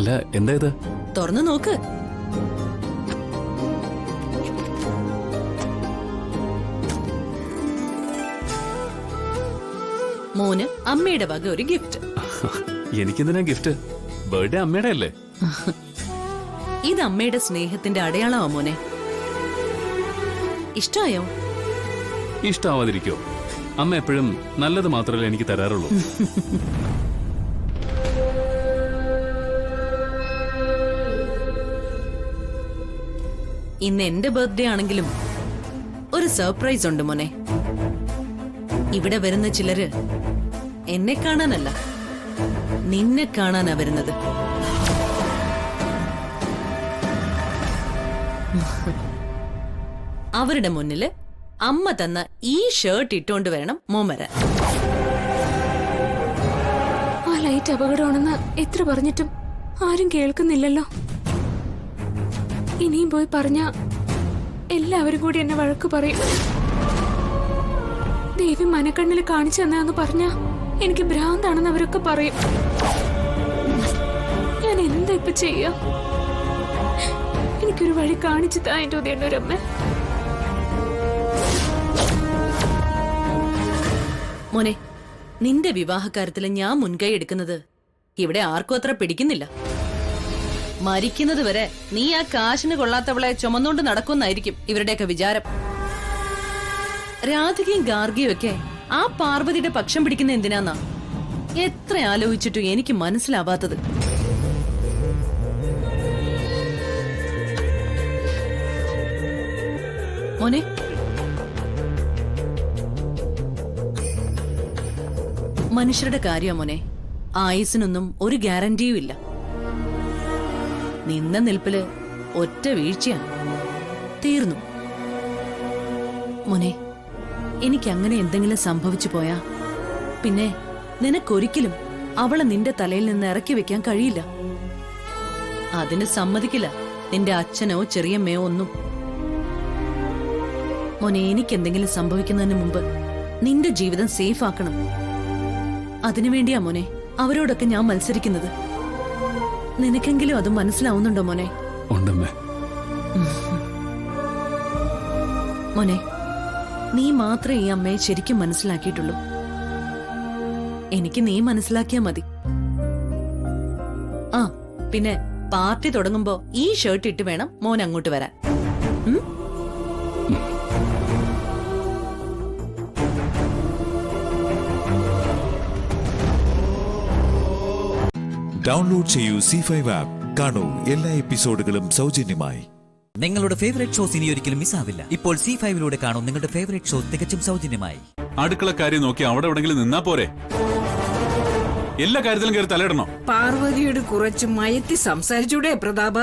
അല്ല, എന്താ ഇത്? തുറന്നു നോക്ക്. മോന് അമ്മയുടെ വക ഒരു ഗിഫ്റ്റ്. എനിക്കെന്തിനാ ഗിഫ്റ്റ്? ബർത്ത്ഡേ അമ്മയുടെ അല്ലേ? ഇത് അമ്മയുടെ സ്നേഹത്തിന്റെ അടയാളമാ മോനെ. ഇഷ്ടായോ? ഇഷ്ടാവാതിരിക്കോ? അമ്മ എപ്പോഴും നല്ലത് മാത്രമല്ലേ എനിക്ക് തരാറുള്ളൂ. ഇന്ന് എന്റെ ബർത്ത്ഡേ ആണെങ്കിലും ഒരു സർപ്രൈസ് ഉണ്ട് മോനെ. ഇവിടെ വരുന്ന ചിലര് എന്നെ കാണാനല്ല, നിന്നെ കാണാനാ വരുന്നത്. അവരുടെ മുന്നില് അമ്മ തന്ന ഈ ഷർട്ട് ഇട്ടുകൊണ്ട് വേണം മോൻ വരാൻ. ആ ലൈറ്റ് അപകടമാണെന്ന് എത്ര പറഞ്ഞിട്ടും ആരും കേൾക്കുന്നില്ലല്ലോ. ഇനിയും പോയി പറഞ്ഞ എല്ലാവരും കൂടി എന്നെ വഴക്ക് പറയും. ദേവി മനക്കണ്ണിൽ കാണിച്ചു തന്നെന്ന് പറഞ്ഞ എനിക്ക് ഭ്രാന്താണെന്ന് അവരൊക്കെ പറയും. ഞാൻ എന്താ ഇപ്പൊ ചെയ്യാ? എനിക്കൊരു വഴി കാണിച്ചു താ എന്റെ ഉദയണ്ണൂരമ്മ. മോനെ, നിന്റെ വിവാഹകാര്യത്തിൽ ഞാൻ മുൻകൈ എടുക്കുന്നത് ഇവിടെ ആർക്കും അത്ര പിടിക്കുന്നില്ല. മരിക്കുന്നത് വരെ നീ ആ കാശിന് കൊള്ളാത്തവളെ ചുമന്നുകൊണ്ട് നടക്കുമെന്നായിരിക്കും ഇവരുടെയൊക്കെ വിചാരം. രാധികയും ഗാർഗിയും ഒക്കെ ആ പാർവതിയുടെ പക്ഷം പിടിക്കുന്ന എന്തിനാന്നാ എത്ര ആലോചിച്ചിട്ടും എനിക്ക് മനസ്സിലാവാത്തത്. മോനെ, മനുഷ്യരുടെ കാര്യമാ മോനെ. ആയുസിനൊന്നും ഒരു ഗ്യാരണ്ടിയും ഇല്ല. നിന്ന നിൽപ്പില് ഒറ്റ വീഴ്ചയാണ്, തീർന്നു. മോനെ, എനിക്ക് അങ്ങനെ എന്തെങ്കിലും സംഭവിച്ചു പോയാ പിന്നെ നിനക്കൊരിക്കലും അവളെ നിന്റെ തലയിൽ നിന്ന് ഇറക്കി വെക്കാൻ കഴിയില്ല. അതിന് സമ്മതിക്കില്ല നിന്റെ അച്ഛനോ ചെറിയമ്മയോ ഒന്നും. മോനെ, എനിക്കെന്തെങ്കിലും സംഭവിക്കുന്നതിന് മുമ്പ് നിന്റെ ജീവിതം സേഫ് ആക്കണം. അതിനുവേണ്ടിയാ മോനെ അവരോടൊക്കെ ഞാൻ മത്സരിക്കുന്നത്. നിനക്കെങ്കിലും അത് മനസ്സിലാവുന്നുണ്ടോ മോനെ? മോനെ, നീ മാത്രമേ ഈ അമ്മയെ ശരിക്കും മനസ്സിലാക്കിയിട്ടുള്ളൂ. എനിക്ക് നീ മനസ്സിലാക്കിയാ മതി. ആ പിന്നെ പാർട്ടി തുടങ്ങുമ്പോ ഈ ഷർട്ട് ഇട്ട് വേണം മോൻ അങ്ങോട്ട് വരാൻ. ഡൗൺലോഡ് ചെയ്യൂ C5 ആപ്പ്. കാണൂ എല്ലാ എപ്പിസോഡുകളും സൗജന്യമായി. നിങ്ങളുടെ ഫേവറേറ്റ് ഷോസ് ഇനി ഒരിക്കലും മിസ്സാവില്ല. ഇപ്പോൾ C5 കാണൂ നിങ്ങളുടെ ഫേവറേറ്റ് ഷോ തികച്ചും സൗജന്യമായി. അടുക്കള കാര്യം നോക്കി അവിടെ എവിടെങ്കിലും നിന്നാ പോരെ? എല്ലാ കാര്യത്തിലും കയറി തലയിടണോ? പാർവതിയോട് കുറച്ച് മയത്തി സംസാരിച്ചൂടെ പ്രതാപ?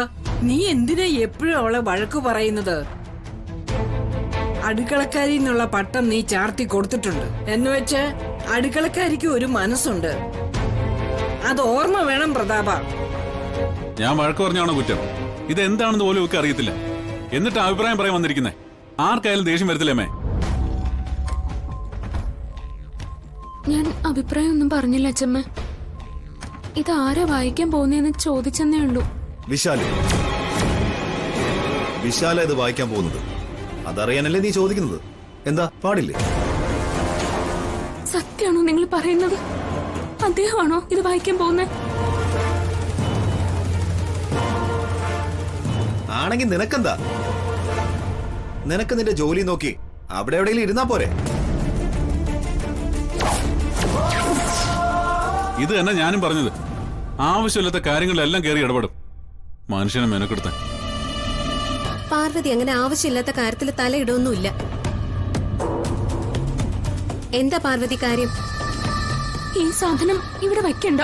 നീ എന്തിനാ എപ്പോഴും അവളെ വഴക്കു പറയുന്നത്? അടുക്കളക്കാരി എന്നുള്ള പട്ടം നീ ചാർത്തി കൊടുത്തിട്ടുണ്ട് എന്ന് വെച്ച് അടുക്കളക്കാരിക്ക് ഒരു മനസ്സുണ്ട്, അത് ഓർമ്മ വേണം പ്രതാപ. ഞാൻ വഴക്ക് പറഞ്ഞാണോ കുറ്റം? ഇത് എന്താണെന്ന് പോലും ഒക്കെ അറിയത്തില്ല, എന്നിട്ട് അഭിപ്രായം പറയാൻ വന്നിരിക്കുന്നേ. ആർക്കായാലും ദേഷ്യം വരത്തില്ലേമേ? ഞാൻ അഭിപ്രായം ഒന്നും പറഞ്ഞില്ല അച്ഛമ്മ. ഇത് ആരാ വായിക്കാൻ പോകുന്നതെന്ന് ചോദിച്ചെന്നേ ഉള്ളൂ. വിശാല ഇത് വായിക്കാൻ പോകുന്നത് അതറിയാനല്ലേ നീ ചോദിക്കുന്നത്? എന്താ പാടില്ലേ? സത്യമാണോ നിങ്ങൾ പറയുന്നത്? അദ്ദേഹമാണോ ഇത് വായിക്കാൻ പോകുന്നത്? ആണെങ്കിൽ നിനക്കെന്താ? നിനക്ക് നിന്റെ ജോലി നോക്കി അവിടെ എവിടെയെങ്കിലും ഇരുന്നാ പോരെ? ഇത് തന്നെ ഞാനും പറഞ്ഞത്. ആവശ്യമില്ലാത്ത കാര്യങ്ങളിലെല്ലാം കയറി ഇടപെടും. മനുഷ്യനെ മെനക്കെടുത്താൻ. പാർവതി അങ്ങനെ ആവശ്യമില്ലാത്ത കാര്യത്തിൽ തലയിടൊന്നുമില്ല. എന്താ പാർവതി കാര്യം? ഈ സാധനം ഇവിടെ വെക്കണ്ട.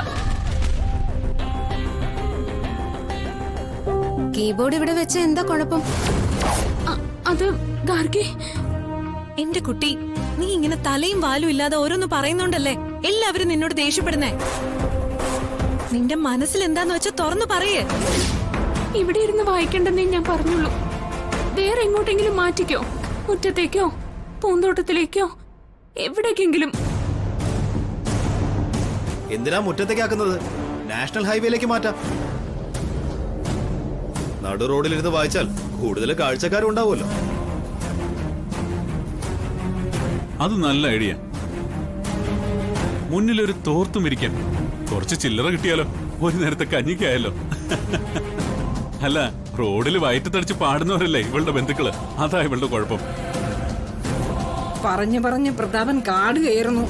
കീബോർഡ് ഇവിടെ വെച്ച എന്താ കുഴപ്പം? അത് ഗാർഗി, എന്റെ കുട്ടി, നീ ഇങ്ങനെ തലയും വാലും ഇല്ലാതെ ഓരോന്ന് പറയുന്നോണ്ടല്ലേ എല്ലാവരും നിന്നോട് ദേഷ്യപ്പെടുന്നേ. നിന്റെ മനസ്സിൽ എന്താന്ന് വെച്ചാ തുറന്നു പറയേ. ഇവിടെ ഇരുന്ന് വായിക്കണ്ടെന്നേ ഞാൻ പറഞ്ഞുള്ളൂ. വേറെ എങ്ങോട്ടെങ്കിലും മാറ്റിക്കോ, മുറ്റത്തേക്കോ പൂന്തോട്ടത്തിലേക്കോ എവിടേക്കെങ്കിലും. എന്തിനാ മുറ്റത്തേക്കാക്കുന്നത്? നാഷണൽ ഹൈവേയിലേക്ക് മാറ്റാം. നടു റോഡിലിരുന്ന് വായിച്ചാൽ കൂടുതൽ കാഴ്ചക്കാരും ഉണ്ടാവുമല്ലോ. അത് നല്ല ഐഡിയ. മുന്നിലൊരു തോർത്തും ഇരിക്കാൻ കുറച്ച് ചില്ലറ കിട്ടിയാലോ? ഒരു നേരത്തെ കഞ്ഞിക്കായല്ലോ. അല്ല, റോഡിൽ വയറ്റത്തടിച്ച് പാടുന്നവരല്ലേ ഇവളുടെ ബന്ധുക്കള്. അതാ ഇവളുടെ കുഴപ്പം. പറഞ്ഞ് പ്രതാപൻ കാട് കയറുന്നു.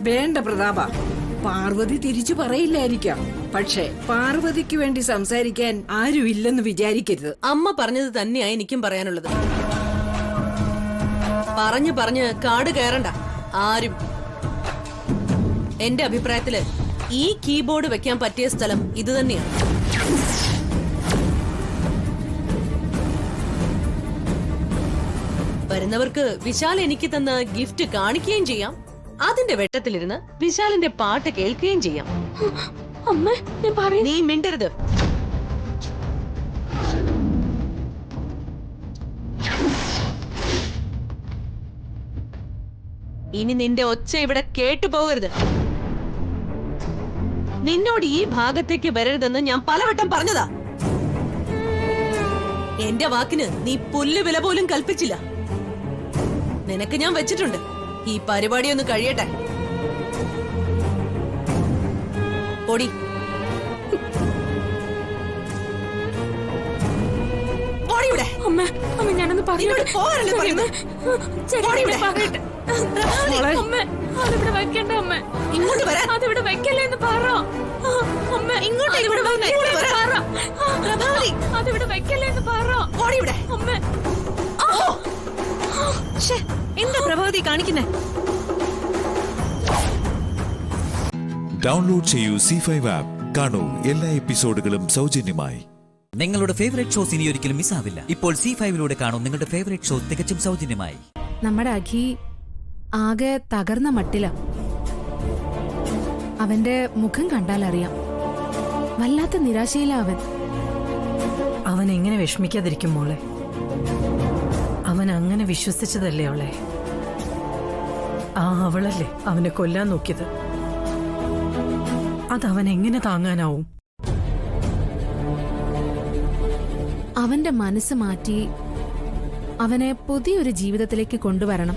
വേണ്ട പ്രതാപ, പാർവതി തിരിച്ചു പറയില്ലായിരിക്കാം, പക്ഷേ പാർവതിക്ക് വേണ്ടി സംസാരിക്കാൻ ആരുമില്ലെന്ന് വിചാരിക്കരുത്. അമ്മ പറഞ്ഞത് തന്നെയാ എനിക്കും പറയാനുള്ളത്. പറഞ്ഞ് കാട് കയറണ്ട ആരും. എന്റെ അഭിപ്രായത്തില് ഈ കീബോർഡ് വെക്കാൻ പറ്റിയ സ്ഥലം ഇത് തന്നെയാണ്. വരുന്നവർക്ക് വിശാൽ എനിക്ക് തന്ന ഗിഫ്റ്റ് കാണിക്കുകയും ചെയ്യാം. അതിന്റെ വെട്ടത്തിലിരുന്ന് വിശാലിന്റെ പാട്ട് കേൾക്കുകയും ചെയ്യാം. നീ മിണ്ടരുത്. ഇനി നിന്റെ ഒച്ച ഇവിടെ കേട്ടുപോകരുത്. നിന്നോട് ഈ ഭാഗത്തേക്ക് വരരുതെന്ന് ഞാൻ പലവട്ടം പറഞ്ഞതാ. എന്റെ വാക്കിന് നീ പുല്ല് വില പോലും കൽപ്പിച്ചില്ല. നിനക്ക് ഞാൻ വെച്ചിട്ടുണ്ട്. ഈ പരിപാടി ഒന്ന് കഴിയട്ടെ. ഓടി ഓടിയുടെ അമ്മ, ഞാനൊന്ന് അതിവിടെ വെക്കണ്ട അമ്മ. ഇങ്ങോട്ട് വരാൻ. അതിവിടെ വെക്കല്ലേ എന്ന് പറ. ഇങ്ങോട്ട് അതിവിടെ വെക്കല്ലേ എന്ന് പറ. ഓടിയുടെ അമ്മ എന്താ പ്രഭാവതി കാണിക്കുന്നേ? ഡൗൺലോഡ് ചെയ്യൂ C5 ആപ്പ്. കാണൂ എല്ലാ എപ്പിസോഡുകളും സൗജന്യമായി. നിങ്ങളുടെ ഫേവറേറ്റ് ഷോസ് ഇനി ഒരിക്കലും മിസ്സാവില്ല. ഇപ്പോൾ C5 കാണൂ നിങ്ങളുടെ ഫേവറേറ്റ് ഷോ തികച്ചും സൗജന്യമായി. നമ്മുടെ അഖി ആകെ തകർന്ന മട്ടില. അവന്റെ മുഖം കണ്ടാൽ അറിയാം, വല്ലാത്ത നിരാശയില അവൻ. അവൻ എങ്ങനെ വിഷമിക്കാതിരിക്കും മോളെ? അവൻ അങ്ങനെ വിശ്വസിച്ചതല്ലേ അവളെ? അവളല്ലേ അവനെ കൊല്ലാൻ നോക്കിയത്. അതവൻ എങ്ങനെ താങ്ങാനാവും? അവന്റെ മനസ്സ് മാറ്റി അവനെ പുതിയൊരു ജീവിതത്തിലേക്ക് കൊണ്ടുവരണം.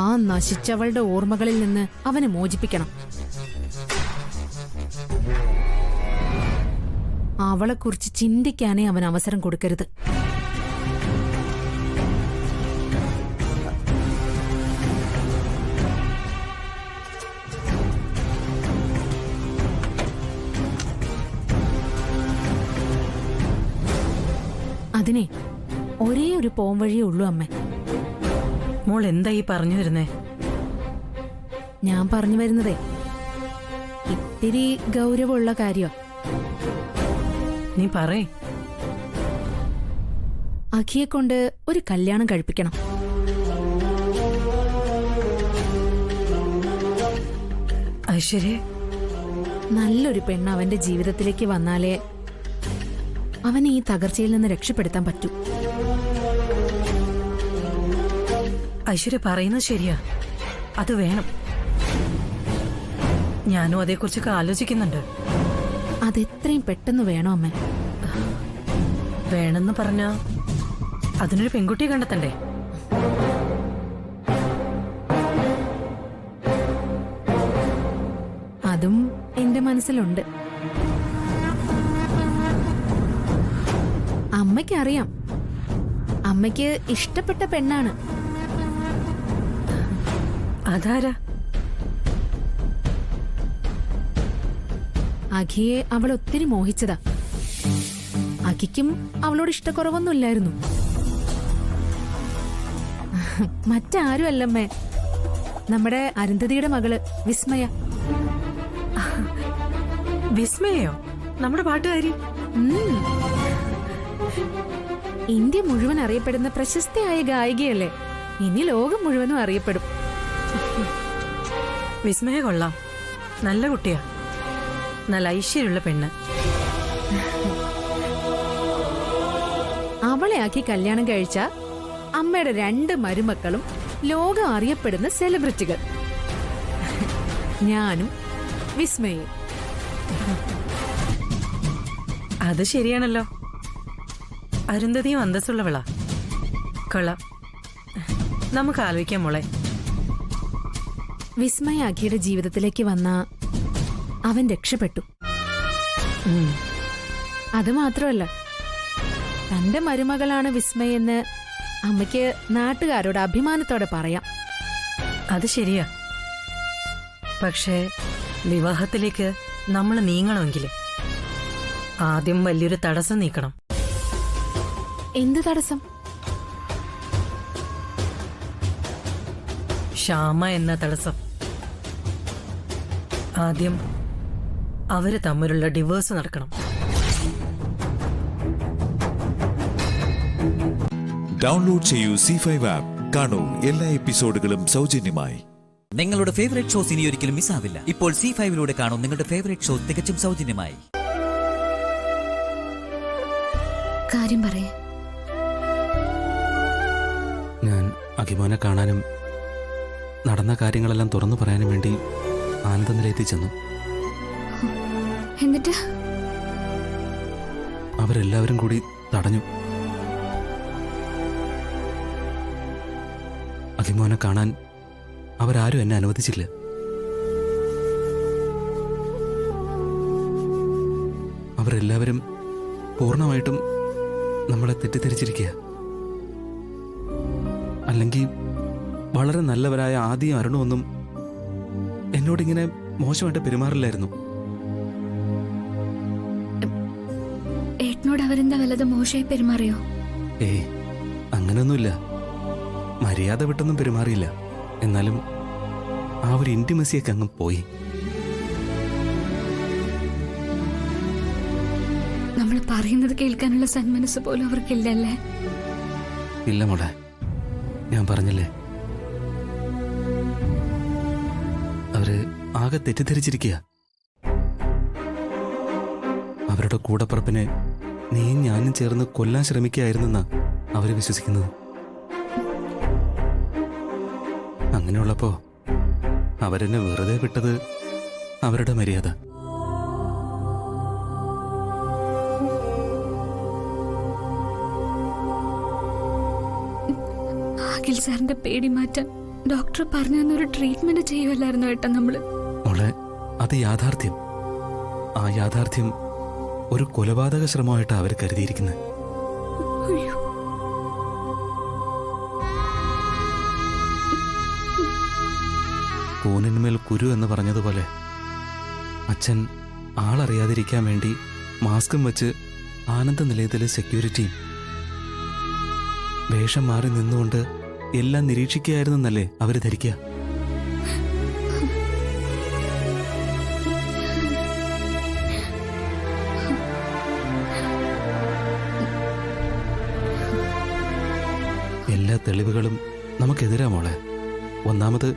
ആ നശിച്ചവളുടെ ഓർമ്മകളിൽ നിന്ന് അവനെ മോചിപ്പിക്കണം. അവളെക്കുറിച്ച് ചിന്തിക്കാനേ അവൻ അവസരം കൊടുക്കരുത്. അതിനെ ഒരേ ഒരു പോംവഴിയേ ഉള്ളൂ അമ്മ. മോൾ എന്താ ഈ പറഞ്ഞു വരുന്നേ? ഞാൻ പറഞ്ഞു വരുന്നതേ ഇത്തിരി ഗൗരവമുള്ള കാര്യോ. നീ പറയ്. അഖിയെ കൊണ്ട് ഒരു കല്യാണം കഴിപ്പിക്കണം. ഐശ്വര്യ, നല്ലൊരു പെണ്ണ് അവന്റെ ജീവിതത്തിലേക്ക് വന്നാലേ അവനെ ഈ തകർച്ചയിൽ നിന്ന് രക്ഷപ്പെടുത്താൻ പറ്റൂ. ഐശ്വര്യ പറയുന്നത് ശരിയാ, അത് വേണം. ഞാനും അതേക്കുറിച്ചൊക്കെ ആലോചിക്കുന്നുണ്ട്. അതെത്രയും പെട്ടെന്ന് വേണോ അമ്മ? വേണമെന്ന് പറഞ്ഞാ അതിനൊരു പെൺകുട്ടിയെ കണ്ടെത്തണ്ടേ? അതും എന്റെ മനസ്സിലുണ്ട്. അമ്മയ്ക്കറിയാം, അമ്മയ്ക്ക് ഇഷ്ടപ്പെട്ട പെണ്ണാണ്. അതാരാ? അഖിയെ അവൾ ഒത്തിരി മോഹിച്ചതാ. അഖിക്കും അവളോട് ഇഷ്ടക്കുറവൊന്നുമില്ലായിരുന്നു. മറ്റാരും അല്ലമ്മേ, നമ്മുടെ അരുന്ധതിയുടെ മകള് വിസ്മയ. വിസ്മയോ? നമ്മുടെ പാട്ടുകാരി? ഇന്ത്യ മുഴുവൻ അറിയപ്പെടുന്ന പ്രശസ്തയായ ഗായികയല്ലേ. ഇനി ലോകം മുഴുവനും അറിയപ്പെടും. വിസ്മയ കൊള്ളാം, നല്ല കുട്ടിയാ, നല്ല ഐശ്വര്യമുള്ള പെണ്ണ്. അവളെ ആക്കി കല്യാണം കഴിച്ച അമ്മയുടെ 2 മരുമക്കളും ലോകം അറിയപ്പെടുന്ന സെലിബ്രിറ്റികൾ. ഞാനും വിസ്മയും. അത് ശരിയാണല്ലോ. അരുന്ധതിയും അന്തസ്സുള്ളവളാ. കൊള്ളാം, നമുക്ക് ആലോചിക്കാം മോളെ. വിസ്മയ അഖിയുടെ ജീവിതത്തിലേക്ക് വന്ന അവൻ രക്ഷപ്പെട്ടു. അത് മാത്രമല്ല, തന്റെ മരുമകളാണ് വിസ്മയെന്ന് അമ്മയ്ക്ക് നാട്ടുകാരോട് അഭിമാനത്തോടെ പറയാം. അത് ശരിയാ. പക്ഷേ വിവാഹത്തിലേക്ക് നമ്മൾ നീങ്ങണമെങ്കിൽ ആദ്യം വലിയൊരു തടസ്സം നീക്കണം. എന്ത് തടസ്സം? ശ്യാമ എന്ന തടസ്സം. ആദ്യം അവര് തമ്മിലുള്ള ഡിവോഴ്സ് നടക്കണം. ഡൗൺലോഡ് ചെയ്യൂ C5 ആപ്പ്. കാണൂ എല്ലാ എപ്പിസോഡുകളും സൗജന്യമായി. നിങ്ങളുടെ ഫേവറേറ്റ് ഷോസ് ഇനി ഒരിക്കലും മിസ്സാവില്ല. ഇപ്പോൾ C5 കാണൂ നിങ്ങളുടെ ഫേവറേറ്റ് ഷോ തികച്ചും സൗജന്യമായി. കാര്യം പറയേ. ഞാൻ അഖിമോനെ കാണാനും നടന്ന കാര്യങ്ങളെല്ലാം തുറന്നു പറയാനും വേണ്ടി ആനന്ദ നിലയത്തിൽ ചെന്നു. എന്നിട്ട് അവരെല്ലാവരും കൂടി തടഞ്ഞു. അഖിമോനെ കാണാൻ അവരാരും എന്നെ അനുവദിച്ചില്ല. അവരെല്ലാവരും പൂർണ്ണമായിട്ടും നമ്മളെ തെറ്റിദ്ധരിച്ചിരിക്കുക. അല്ലെങ്കിൽ വളരെ നല്ലവരായ ആദിയും അരുണൊന്നും എന്നോടിങ്ങനെ മോശമായിട്ട് പെരുമാറില്ലായിരുന്നു. ഏട്ടനോട് അവരെന്താ വല്ലത് മോശമായി പെരുമാറിയോ? ഏയ് അങ്ങനൊന്നുമില്ല. മര്യാദ വിട്ടൊന്നും പെരുമാറിയില്ല. എന്നാലും ആ ഒരു ഇന്റിമസിയൊക്കെ അങ്ങ് പോയി. നമ്മൾ പറയുന്നത് കേൾക്കാനുള്ള സന്മനസ് പോലും അവർക്കില്ലല്ലേ? ഇല്ല മോളെ, ഞാൻ പറഞ്ഞില്ലേ, അവര് ആകെ തെറ്റിദ്ധരിച്ചിരിക്കുക. അവരുടെ കൂടപ്പുറപ്പിനെ നീയും ഞാനും ചേർന്ന് കൊല്ലാൻ ശ്രമിക്കുകയായിരുന്നെന്നാ അവര് വിശ്വസിക്കുന്നത്. അങ്ങനെയുള്ളപ്പോ അവരെന്നെ വെറുതെ വിട്ടത് അവരുടെ മര്യാദ. അഖിൽ സാറിന്റെ പേടി മാറ്റാൻ ഡോക്ടർ പറഞ്ഞു തന്നൊരു ട്രീറ്റ്മെന്റ് ചെയ്യുമല്ലായിരുന്നു ഏട്ടാ നമ്മള്. മോളെ, അത് യാഥാർത്ഥ്യം. ആ യാഥാർത്ഥ്യം ഒരു കൊലപാതക ശ്രമമായിട്ടാണ് അവർ കരുതിയിരിക്കുന്നത്. കൂനിന്മേൽ കുരു എന്ന് പറഞ്ഞതുപോലെ അച്ഛൻ ആളറിയാതിരിക്കാൻ വേണ്ടി മാസ്കും വെച്ച് ആനന്ദ നിലയത്തിലെ സെക്യൂരിറ്റിയും വേഷം മാറി നിന്നുകൊണ്ട് എല്ലാം നിരീക്ഷിക്കുകയായിരുന്നല്ലേ അവര് ധരിക്കുക. എല്ലാ തെളിവുകളും നമുക്കെതിരാ മോളെ. ഒന്നാമത്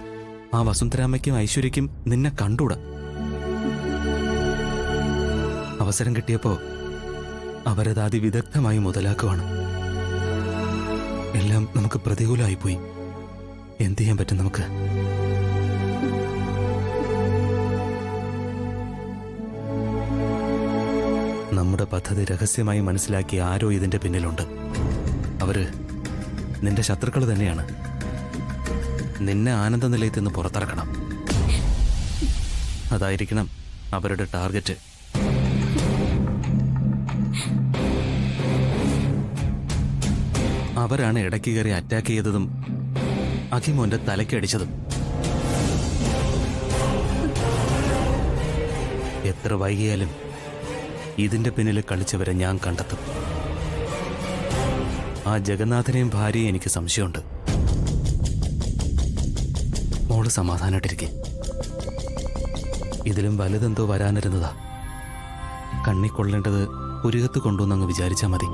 ആ വസുന്ധരാമ്മയ്ക്കും ഐശ്വര്യയ്ക്കും നിന്നെ കണ്ടൂടാ. അവസരം കിട്ടിയപ്പോ അവരത് അതിവിദഗ്ധമായി മുതലാക്കുവാണ്. എല്ലാം നമുക്ക് പ്രതികൂലമായിപ്പോയി. എന്ത് ചെയ്യാൻ പറ്റും നമുക്ക്? നമ്മുടെ പദ്ധതി രഹസ്യമായി മനസ്സിലാക്കിയ ആരോ ഇതിന്റെ പിന്നിലുണ്ട്. അവര് നിന്റെ ശത്രുക്കൾ തന്നെയാണ്. നിന്നെ ആനന്ദ നിലയത്തിൽ നിന്ന് പുറത്തിറക്കണം. അതായിരിക്കണം അവരുടെ ടാർഗറ്റ്. അവരാണ് ഇടയ്ക്ക് കയറി അറ്റാക്ക് ചെയ്തതും അഖിമോന്റെ തലയ്ക്കടിച്ചതും. എത്ര വൈകിയാലും ഇതിന്റെ പിന്നിൽ കളിച്ചവരെ ഞാൻ കണ്ടെത്തും. ആ ജഗന്നാഥനെയും ഭാര്യയും എനിക്ക് സംശയമുണ്ട്. മോള് സമാധാനായിട്ടിരിക്കെ. ഇതിലും വലുതെന്തോ വരാനിരുന്നതാ. കണ്ണിക്കൊള്ളേണ്ടത് പുരികത്ത് കൊണ്ടുവന്നങ്ങ് വിചാരിച്ചാ മതി.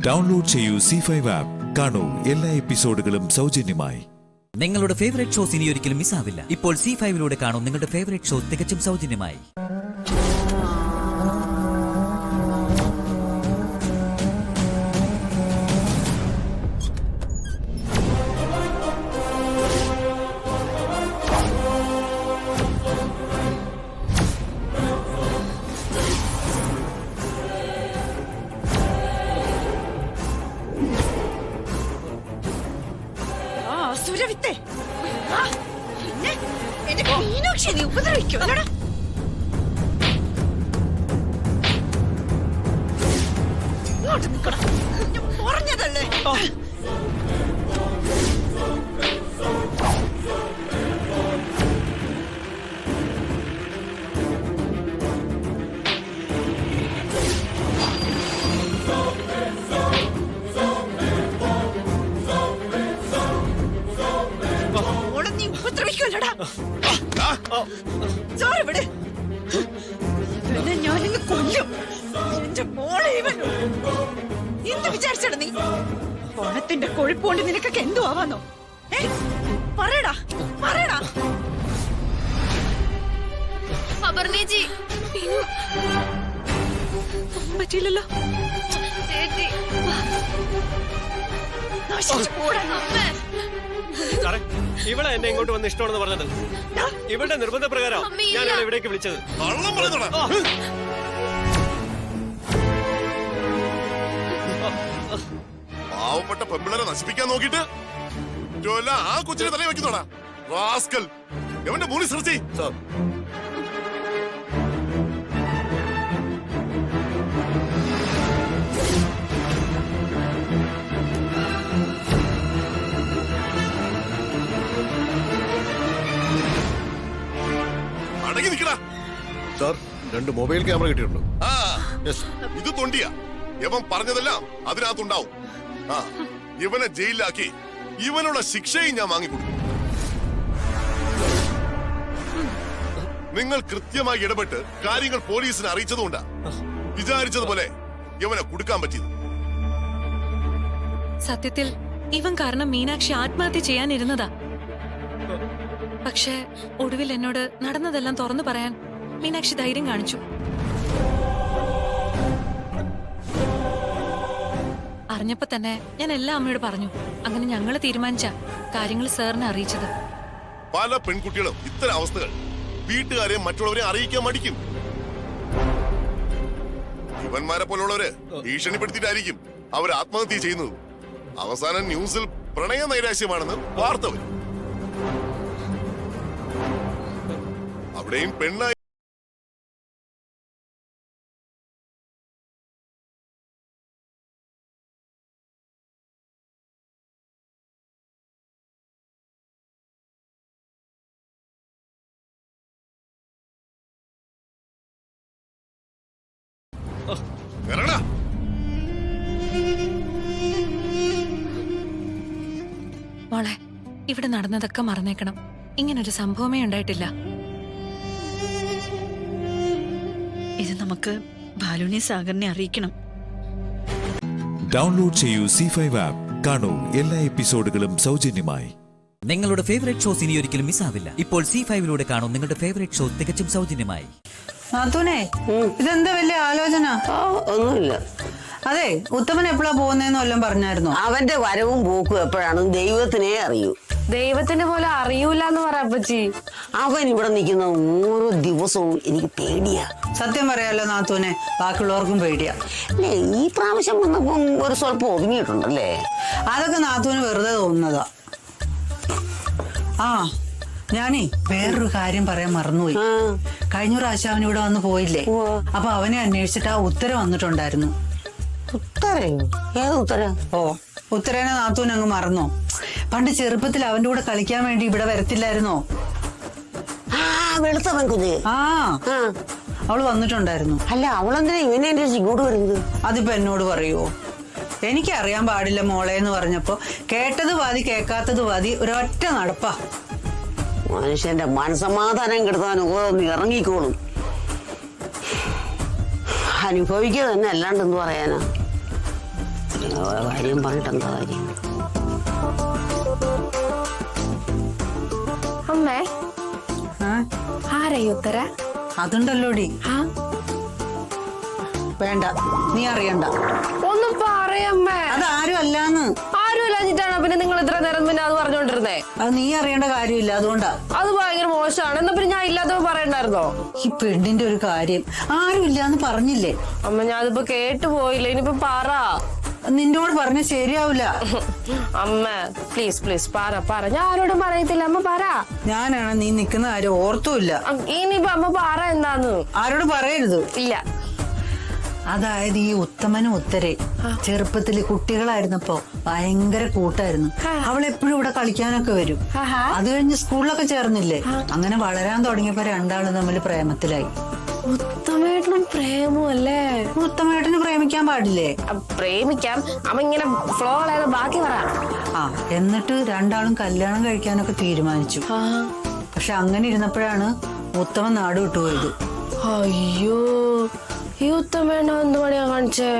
ഡൗൺലോഡ് ചെയ്യൂ C5 ആപ്പ്. കാണൂ എല്ലാ എപ്പിസോഡുകളും സൗജന്യമായി. നിങ്ങളുടെ ഫേവറേറ്റ് ഷോസ് ഇനി ഒരിക്കലും മിസ്സാവില്ല. ഇപ്പോൾ C5 കാണൂ നിങ്ങളുടെ ഫേവറേറ്റ് ഷോ തികച്ചും സൗജന്യമായി. പറഞ്ഞതല്ലേ നീ ഉപദ്രവിക്കുമല്ലോടാ. ചോറിവിടെ ഞാനിന്ന് കൊല്ലും. എന്റെ മോളെ ഇവൻ എന്ത് വിചാരിച്ചട നീ? പണത്തിന്റെ കൊഴുപ്പോണ്ട് നിനക്കൊക്കെ എന്തോ ആവാന്നോ? പറയടാ പറയടാ. പറ്റിയില്ലല്ലോ ചേച്ചി. ഇവളെ എന്നെ ഇങ്ങോട്ട് വന്ന് ഇഷ്ടമാണെന്ന് പറഞ്ഞത്. ഇവളുടെ നിർബന്ധ പ്രകാരം ഞാൻ അവളെ ഇവിടേക്ക് വിളിച്ചത്. പാവപ്പെട്ട പെമ്പിളരെ നശിപ്പിക്കാൻ നോക്കിട്ട് ആ കൊച്ചിനെ തലയിൽ വെക്കുന്നോടാ റാസ്കൽ. എവന്റെ മൂളി ശ്രദ്ധി. അടങ്ങി നിൽക്കടാ. 2 മൊബൈൽ ക്യാമറ കിട്ടിയിട്ടുണ്ട്. ഇത് തൊണ്ടിയാ. ഇവൻ പറഞ്ഞതെല്ലാം അതിനകത്തുണ്ടാവും. ഇവനെ ജയിലിലാക്കി ഇവനുള്ള ശിക്ഷയും ഞാൻ വാങ്ങിക്കൊടുക്കും. നിങ്ങൾ കൃത്യമായി ഇടപെട്ട് കാര്യങ്ങൾ പോലീസിനെ അറിയിച്ചതുകൊണ്ടാ വിചാരിച്ചതുപോലെ ഇവനെ കൊടുക്കാൻ പറ്റിയത്. സത്യത്തിൽ ഇവൻ കാരണം മീനാക്ഷി ആത്മഹത്യ ചെയ്യാനിരുന്നതാ. പക്ഷേ ഒടുവിൽ എന്നോട് നടന്നതെല്ലാം തുറന്നു പറയാൻ മീനാക്ഷി ധൈര്യം കാണിച്ചു. അറിഞ്ഞപ്പോ തന്നെ ഞാൻ എല്ലാം അമ്മയോട് പറഞ്ഞു. അങ്ങനെ ഞങ്ങൾ തീരുമാനിച്ച കാര്യങ്ങൾ സാറിനെ അറിയിച്ചത്. പല പെൺകുട്ടികളും ഇത്തരം അവസ്ഥകൾ വീട്ടുകാരെയും മറ്റുള്ളവരെയും അറിയിക്കാൻ മടിക്കും. ഇവന്മാരെ പോലുള്ളവര് ഭീഷണിപ്പെടുത്തിയിട്ടായിരിക്കും അവർ ആത്മഹത്യ ചെയ്യുന്നത്. അവസാനം ന്യൂസിൽ പ്രണയ നൈരാശ്യമാണെന്ന് വാർത്ത വരും. അവിടെയും പെണ്ണായി മോളെ, ഇവിടെ നടന്നതൊക്കെ മറന്നേക്കണം. ഇങ്ങനൊരു സംഭവമേ ഉണ്ടായിട്ടില്ല. ഇത് നമുക്ക് ബാലുവിനെ സാഗറിനെ അറിയിക്കണം. ഡൗൺലോഡ് ചെയ്യൂ C5 ആപ്പ്. കാണൂ എല്ലാ എപ്പിസോഡുകളും സൗജന്യമായി. നിങ്ങളുടെ ഫേവറേറ്റ് ഷോസ് ഇനി ഒരിക്കലും മിസ്സാവില്ല. ഇപ്പോൾ C5 കാണൂ നിങ്ങളുടെ ഫേവറേറ്റ് ഷോ തികച്ചും സൗജന്യമായി. ഇതെന്താ വലിയ ആലോചന? ഒന്നുമില്ല. അതെ, ഉത്തമൻ എപ്പോഴാ പോകുന്നതെന്ന് വല്ലതും പറഞ്ഞായിരുന്നു? അവന്റെ വരവും പോക്കും എപ്പോഴാണ് ദൈവത്തിനെ അറിയൂ. ദൈവത്തിന്റെ പോലെ അറിയൂല എന്ന് പറയപ്പച്ചി. അവൻ ഇവിടെ നിൽക്കുന്ന ഓരോ ദിവസവും എനിക്ക് പേടിയാ. സത്യം പറയാലോ നാത്തൂനെ, ബാക്കിയുള്ളവർക്കും പേടിയാ. ഈ പ്രാവശ്യം വന്നപ്പം ഒരു സ്വല്പം ഒതുങ്ങിയിട്ടുണ്ടല്ലേ? അതൊക്കെ നാത്തൂന് വെറുതെ തോന്നുന്നതാ. ഞാനേ വേറൊരു കാര്യം പറയാൻ മറന്നുപോയി. കഴിഞ്ഞ പ്രാവശ്യം അവൻ ഇവിടെ വന്ന് പോയില്ലേ? അപ്പൊ അവനെ അന്വേഷിച്ചിട്ട് ആ ഉത്തരം വന്നിട്ടുണ്ടായിരുന്നു. ഉത്തരനെ നാത്തൂൻ അങ്ങ് മറന്നോ? പണ്ട് ചെറുപ്പത്തിൽ അവന്റെ കൂടെ കളിക്കാൻ വേണ്ടി ഇവിടെ വരത്തില്ലായിരുന്നോ? അവള് വന്നിട്ടുണ്ടായിരുന്നു. അല്ല, അവളെന്തിനാ ഇവനെ ഇങ്ങോട്ട് വരുന്നത്? അതിപ്പോ എന്നോട് പറയുവോ? എനിക്കറിയാൻ പാടില്ല മോളെ എന്ന് പറഞ്ഞപ്പോ കേട്ടത് വാതി കേൾക്കാത്തത് വാതി ഒരൊറ്റ നടപ്പാ. മനുഷ്യന്റെ മനസമാധാനം കെടുത്താൻ ഓരോന്ന് ഇറങ്ങിക്കോളും. അനുഭവിക്കുക തന്നെ, അല്ലാണ്ട് എന്ത് പറയാനാ? കാര്യം പറഞ്ഞിട്ടെന്താ കാര്യം? അമ്മേ, ആരായി ഉത്തര? അതുണ്ടല്ലോടി. വേണ്ട, നീ അറിയണ്ട. ഒന്ന് പറയമ്മേ. അതാരും അല്ലാന്ന്. ആരും ഇല്ലാഞ്ഞിട്ടാണോ പിന്നെ നിങ്ങൾ ഇത്ര നേരം പിന്നെ അത് പറഞ്ഞോണ്ടിരുന്നേ? അത് നീ അറിയേണ്ട കാര്യമില്ല, അതുകൊണ്ടാ. അത് ഭയങ്കര മോശമാണ്. എന്നാ പിന്നെ ഞാൻ ഇല്ലാത്തപ്പോ പറയണ്ടായിരുന്നോ? ഈ പെണ്ണിന്റെ ഒരു കാര്യം ആരും ഇല്ലാന്ന് പറഞ്ഞില്ലേ അമ്മ? ഞാൻ അതിപ്പോ കേട്ടു പോയില്ല. ഇനിയിപ്പോ പറ. നിന്നോട് പറഞ്ഞ ശരിയാവില്ല. അമ്മ പ്ലീസ് പ്ലീസ് പറ. ഞാൻ ആരോടും പറയത്തില്ല. അമ്മ പറ. ഞാനാണ് നീ നിക്കുന്ന കാര്യം ഓർത്തുമില്ല. ഇനിയിപ്പോ അമ്മ പറ എന്താന്ന്. ആരോട് പറയരുത്. ഇല്ല. അതായത് ഈ ഉത്തമനും ഉത്തരെ ചെറുപ്പത്തില് കുട്ടികളായിരുന്നപ്പോ ഭയങ്കര കൂട്ടായിരുന്നു. അവളെപ്പോഴും ഇവിടെ കളിക്കാനൊക്കെ വരും. അത് കഴിഞ്ഞ് സ്കൂളിലൊക്കെ ചേർന്നില്ലേ? അങ്ങനെ വളരാൻ തുടങ്ങിയപ്പോ രണ്ടാളും തമ്മിൽ പ്രേമത്തിലായി. ഉത്തമേട്ടനും പ്രേമല്ലേ? ഉത്തമേട്ടന് പ്രേമിക്കാൻ പാടില്ലേ? പ്രേമിക്കാം. അമ്മ ഇങ്ങനെ ഫ്ലോ ആയത് ബാക്കി പറ. എന്നിട്ട് രണ്ടാളും കല്യാണം കഴിക്കാനൊക്കെ തീരുമാനിച്ചു. പക്ഷെ അങ്ങനെ ഇരുന്നപ്പോഴാണ് ഉത്തമൻ നാട് വിട്ടുപോയത്. അയ്യോ, ഈ ഉത്തമേണ എന്ത് പണിയാ കാണിച്ചേ?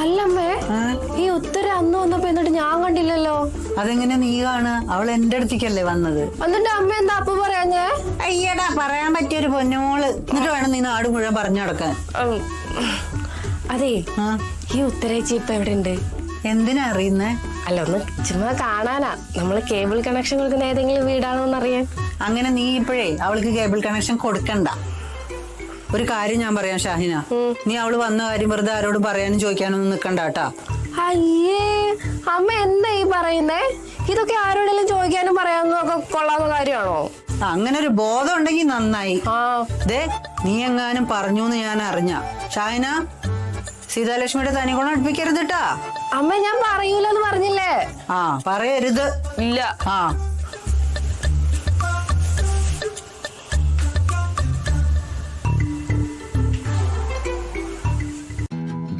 അല്ലമ്മേ, ഈ ഉത്തര അന്ന് വന്നപ്പോ എന്നിട്ട് ഞാൻ കണ്ടില്ലല്ലോ. അതെങ്ങനെ നീ കാണുക? അവൾ എന്റെ അടുത്തേക്കല്ലേ വന്നത്. എന്നിട്ട് അമ്മ എന്താ അപ്പൊ പറയാഞ്ഞേ? അയ്യടാ, പറയാൻ പറ്റിയൊരു പൊന്നോള്. എന്നിട്ട് വേണം നീ നാട് മുഴുവൻ പറഞ്ഞു നടക്കാൻ. അതെ, ഈ ഉത്തരേച്ചി ഇപ്പൊ എവിടെ ഉണ്ട്? എന്തിനാ അറിയുന്നേ? അല്ല, ഒന്ന് ചുമ്മാ കാണാനാ. നമ്മള് കേബിൾ കണക്ഷൻ കൊടുക്കുന്ന ഏതെങ്കിലും വീടാണോന്ന് അറിയാൻ. അങ്ങനെ നീ ഇപ്പോഴേ അവൾക്ക് കേബിൾ കണക്ഷൻ കൊടുക്കണ്ട. ഒരു കാര്യം ഞാൻ പറയാം ഷാഹിന, നീ അവള് വന്ന കാര്യം വെറുതെ ആരോടും പറയാനും ചോദിക്കാനൊന്നും നിക്കണ്ട കേട്ടാ. അയ്യേ, അമ്മ എന്താ ഈ പറയുന്നേ? ഇതൊക്കെ ആരോടെങ്കിലും ചോദിക്കാനും പറയാനും ഒക്കെ കൊള്ളാവുന്ന കാര്യമാണോ? അങ്ങനെ ഒരു ബോധം ഉണ്ടെങ്കിൽ നന്നായി. നീ എങ്ങാനും പറഞ്ഞു എന്ന് ഞാൻ അറിഞ്ഞ ഷാഹിന, സീതാലക്ഷ്മിയുടെ തനികോണം അടുപ്പിക്കരുത് കേട്ടാ. അമ്മ ഞാൻ പറയൂലെന്ന് പറഞ്ഞില്ലേ? പറയരുത്. ഇല്ല.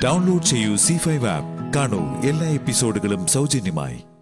ഡൗൺലോഡ് ചെയ്യൂ C5 ആപ്പ്. കാണൂ എല്ലാ എപ്പിസോഡുകളും സൗജന്യമായി.